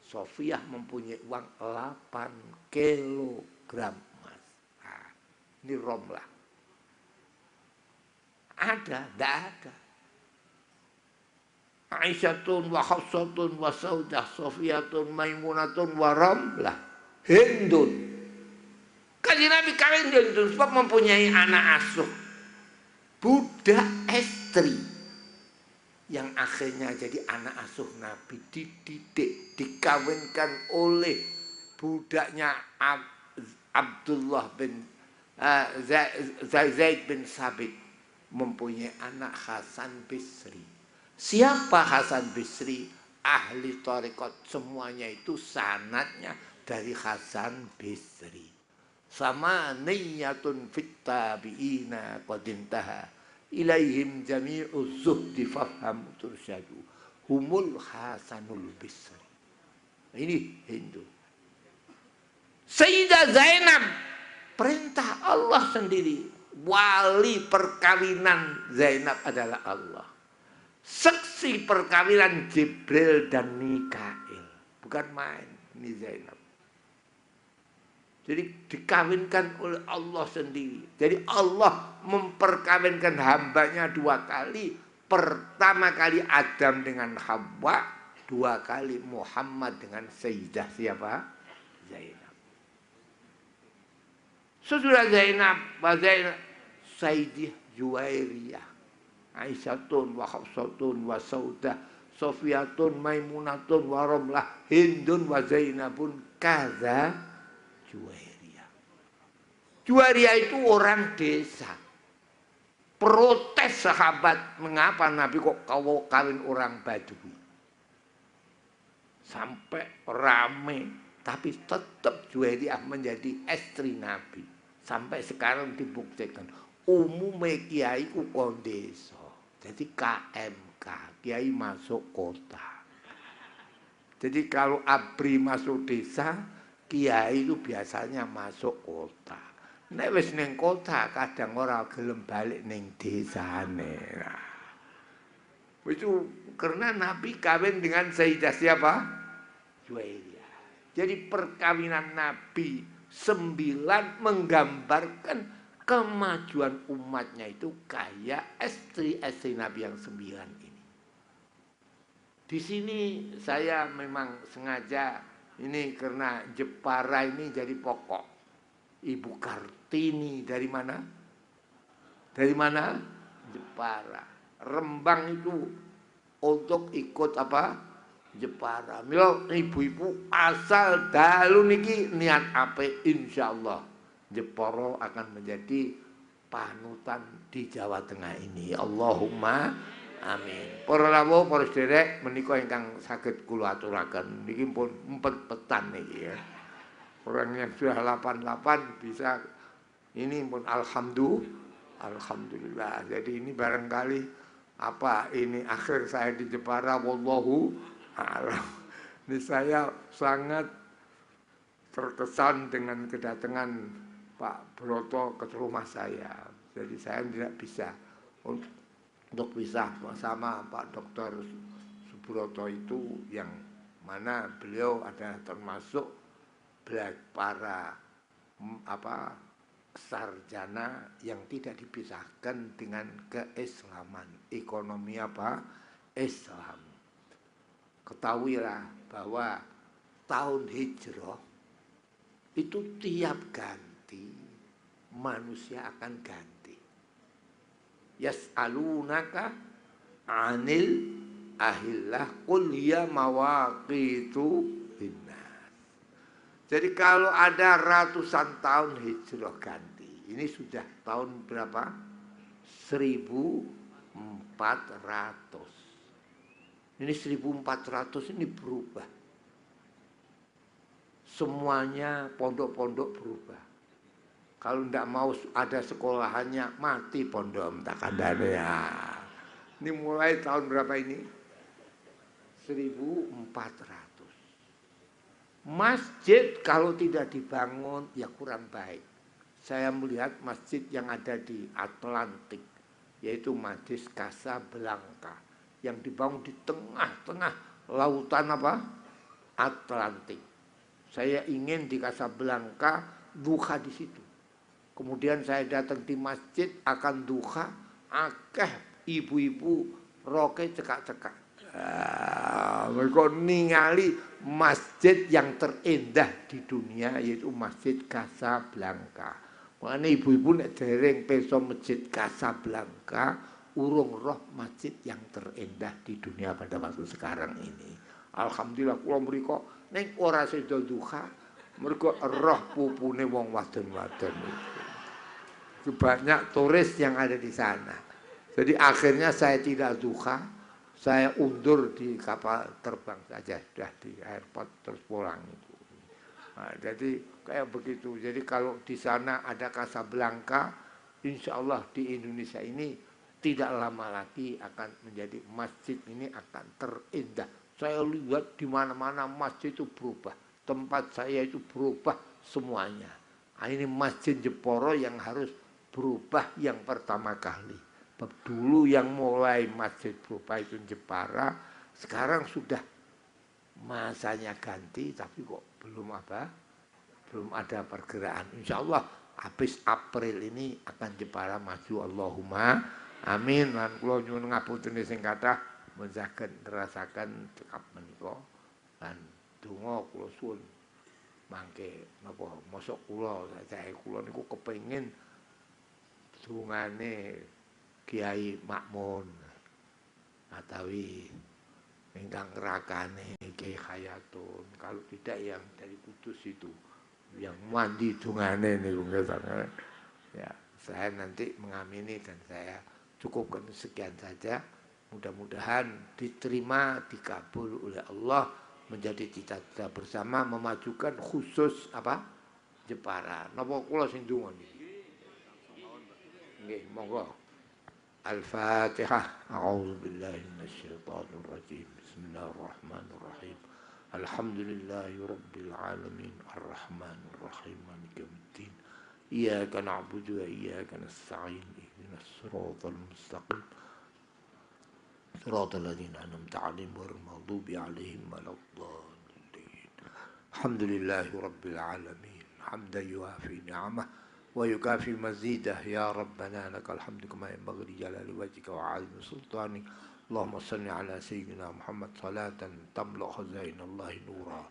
Sofiyah mempunyai uang 8 kilogram emas. Nah, ini Romlah. Ada? Tidak ada. Aisyatun wa Hafsatun wa Saudah, Sofiyatun Maimunatun wa Romlah, Hindun. Kanjeng Nabi kawin Hindun sebab mempunyai anak asuh, budak istri yang akhirnya jadi anak asuh Nabi, dididik, dikawinkan oleh budaknya Abdullah bin Zaid bin Sabit, mempunyai anak Hasan Bisri. Siapa Hasan Bisri? Ahli tarekat semuanya itu sanadnya dari Hasan Bisri. Sama niyatun fit tabi'ina qad intaha ilaihim jami'uz zuhdi fafham tursyadu humul Hasanul Bisri. Ini Hindu. Sayyidah Zainab, perintah Allah sendiri. Wali perkawinan Zainab adalah Allah. Saksi perkawinan Jibril dan Mikail. Bukan main ini Zainab. Jadi dikawinkan oleh Allah sendiri. Jadi Allah memperkawinkan hambanya 2 kali. Pertama kali Adam dengan Hawa, 2 kali Muhammad dengan Sayyidah siapa? Zainab. Sesudah Zainab, Sayyidah Juwairiyah, Aisyatun wa Hafsatun wa Saudah, Sofiyatun Maimunatun wa Romlah, Hindun wa Zainabun kaza Juwairiyah. Juwairiyah itu orang desa. Protes sahabat, mengapa Nabi kok kawin orang Badui? Sampai rame, tapi tetap Juwairiyah menjadi istri Nabi. Sampai sekarang dibuktikan. Umumnya kiai ku kon desa. Jadi KMK, kiai masuk kota. Jadi kalau ABRI masuk desa, kiai itu biasanya masuk kota. Nek wis ning kota kadang ora gelem balik ning desane. Nah, itu karena Nabi kawin dengan Sayyidah siapa? Juwairiyah. Jadi perkawinan Nabi 9 menggambarkan kemajuan umatnya itu kayak istri-istri Nabi yang 9 ini. Di sini saya memang sengaja ini karena Jepara ini jadi pokok. Ibu Kartini dari mana? Dari mana? Jepara. Rembang itu untuk ikut apa? Jepara. Mila ibu-ibu asal dalu niki niat ape, insyaallah Jepara akan menjadi panutan di Jawa Tengah ini. Allahumma amin. Para rawuh, para sederek menika ingkang saged kula aturaken niki pun empet-petan niki ya. Orang yang sudah 88 bisa ini pun alhamdulillah. Jadi ini barangkali apa ini akhir saya di Jepara, wallahu a'lam. Ini saya sangat terkesan dengan kedatangan Pak Broto ke rumah saya. Jadi saya tidak bisa untuk bisa bersama Pak Dr. Subroto itu, yang mana beliau adalah termasuk para sarjana yang tidak dipisahkan dengan keislaman, ekonomi Islam. Ketahuilah bahwa tahun hijrah itu tiap ganti manusia akan ganti. Yas'alunaka 'anil ahillah qul hiya mawaqitu linnas. Jadi kalau ada ratusan tahun hijrah ganti, ini sudah tahun berapa? 1400. Ini 1400 ini berubah. Semuanya pondok-pondok berubah. Kalau tidak mau ada sekolahannya, mati pondok tak ada ya. Ini mulai tahun berapa ini? 1400. Masjid kalau tidak dibangun ya kurang baik. Saya melihat masjid yang ada di Atlantik, yaitu Masjid Casablanca, yang dibangun di tengah-tengah lautan apa? Atlantik. Saya ingin di Casablanca duha di situ. Kemudian saya datang di masjid akan duha, akeh ibu-ibu roke cekak-cekak. Mereka ningali masjid yang terindah di dunia, yaitu Masjid Casablanca. Makanya ibu-ibu nek dereng peso Masjid Casablanca, urung roh masjid yang terindah di dunia pada waktu sekarang ini. Alhamdulillah kula mriko ning ora sida duha, mergo roh pupune wong wadon-wadon itu. Banyak turis yang ada di sana. Jadi akhirnya saya tidak duha, saya undur di kapal terbang saja, sudah di airport terus pulang itu. Nah, jadi kayak begitu. Jadi kalau di sana ada Casablanca, insya Allah di Indonesia ini tidak lama lagi akan menjadi masjid ini akan terindah. Saya lihat di mana-mana masjid itu berubah. Tempat saya itu berubah semuanya. Nah, ini Masjid Jepara yang harus berubah yang pertama kali. Dulu yang mulai masjid berubah itu Jepara, sekarang sudah masanya ganti, tapi kok belum ada pergerakan. Insya Allah habis April ini akan Jepara maju. Allahumma amin. Lan kula nyuwun ngapunten sing kathah menjaken nerasaken cekap menika lan donga kula suwun mangke napa mosok kula sajae kula niku kepengin dungane Kiai Makmun atawi ingkang rakane Kiai Hayatun, kalau tidak yang dari Kudus itu yang mandi dungane niku nggih. Ya, saya nanti mengamini dan saya cukupkan sekian saja. Mudah-mudahan diterima, dikabul oleh Allah menjadi cita-cita bersama memajukan khusus apa? Jepara. Napa kula sing donga niki? Nggih, monggo. Al-Fatihah. A'udzu billahi minasyaitonir rajim. Bismillahirrahmanirrahim. Alhamdulillahi rabbil alamin. Arrahmanir rahim. Maliki yaumiddin. Iyyaka na'budu wa iyyaka nasta'in. Ihdinas siratal mustaqim. Siratal ladzina an'amta 'alaihim ghairil maghdubi 'alaihim waladdallin. Alhamdulillahi rabbil alamin. Hamdan yuwafi ni'amahu ويكافي مزيده يا ربنا لك الحمد كما ينبغي لجلال وجهك وعظيم سلطانك. اللهم صل على سيدنا محمد صلاة تملأ خزائن الله نورا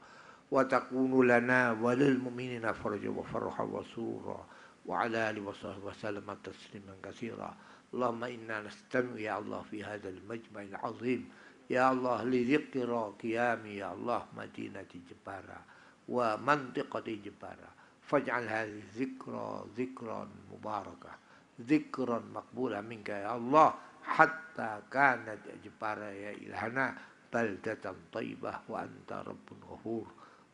وتكون لنا وللمؤمنين فرجا وفرحا وسورا وعلى آله وصحبه وسلم تسليما كثيرا. اللهم إنا نستمع يا الله في هذا المجمع العظيم يا الله لذكر قيام يا الله مدينة جبارة ومنطقة جبارة. فاجعل هذه الذكرى ذكرا مباركة ذكرا مقبولا منك يا الله حتى كانت جبارة يا إلهنا بلدة طيبة وأنت رب غفور.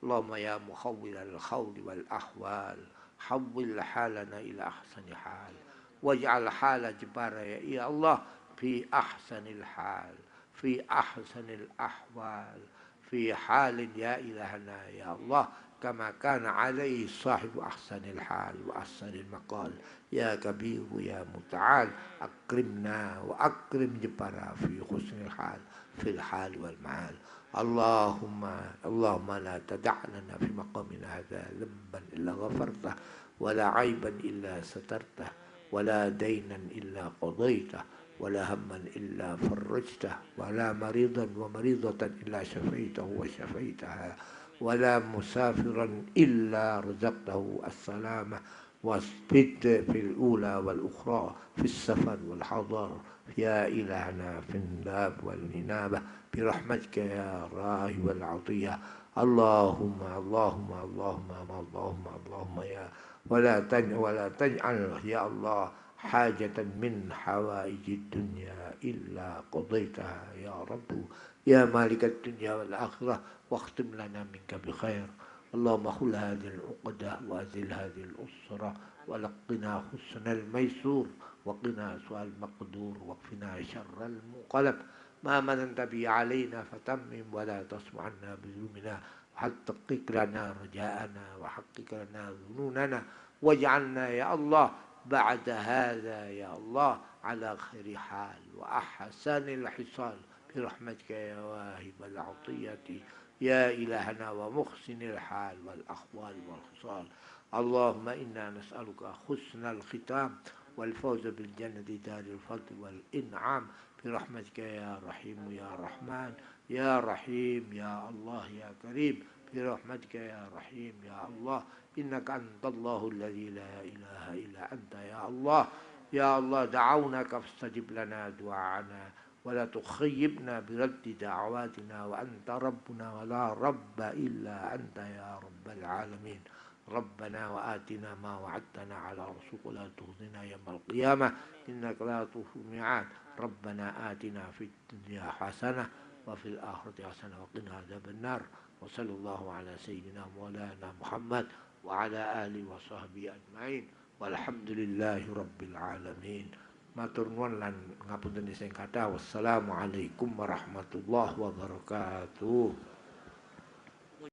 اللهم يا محول الخول والأحوال حول حالنا إلى أحسن حال واجعل حال جبارة يا الله في أحسن الحال في أحسن الأحوال في حال يا إلهنا يا الله كما كان عليه صاحب أحسن الحال وأحسن المقال. يا كبير يا متعال أكرمنا وأكرم جبارة في حسن الحال في الحال والمعال. اللهم لا تدع لنا في مقامنا هذا ذنبا إلا غفرته ولا عيبا إلا سترته ولا دينا إلا قضيته ولا هما إلا فرجته ولا مريضا ومريضة إلا شفيته وشفيتها ولا مسافرا إلا رزقته السلامة واثبت في الأولى والأخرى في السفر والحضر يا إلهنا في الباب والإنابة برحمتك يا راهب العطية. اللهم اللهم اللهم اللهم اللهم يا ولا تجعل يا الله حاجة من حوائج الدنيا إلا قضيتها يا رب يا مالك الدنيا والآخرة، واختم لنا منك بخير. اللهم خل هذه العقدة وأزل هذه الأسرة، ولقنا حسن الميسور، وقنا سوء المقدور، واكفنا شر المنقلب. ما مننت به علينا فتمم، ولا تصب عنا بذنوبنا، وحقق لنا رجاءنا، وحقق لنا ظنوننا، واجعلنا يا الله بعد هذا يا الله على خير حال وأحسن الحصال برحمتك يا واهب العطية يا إلهنا ومحسن الحال والأحوال والخصال. اللهم إنا نسألك حسن الختام والفوز بالجنة دار الفضل والإنعام برحمتك يا رحيم يا رحمن يا رحيم يا الله يا كريم برحمتك يا رحيم يا الله. إنك أنت الله الذي لا إله إلا أنت يا الله. يا الله دعوناك فاستجب لنا دعاءنا، ولا تخيبنا برد دعواتنا، وأنت ربنا ولا رب إلا أنت يا رب العالمين. ربنا وآتنا ما وعدتنا على رسولك ولا تخزنا يوم القيامة إنك لا تخلف الميعاد. ربنا آتنا في الدنيا حسنة وفي الآخرة حسنة وقنا عذاب النار. وصلى الله على سيدنا مولانا محمد وعلى آله وصحبه أجمعين والحمد لله رب العالمين. Matur nuwun lan ngapunten sing kathah. Wassalamualaikum warahmatullahi wabarakatuh.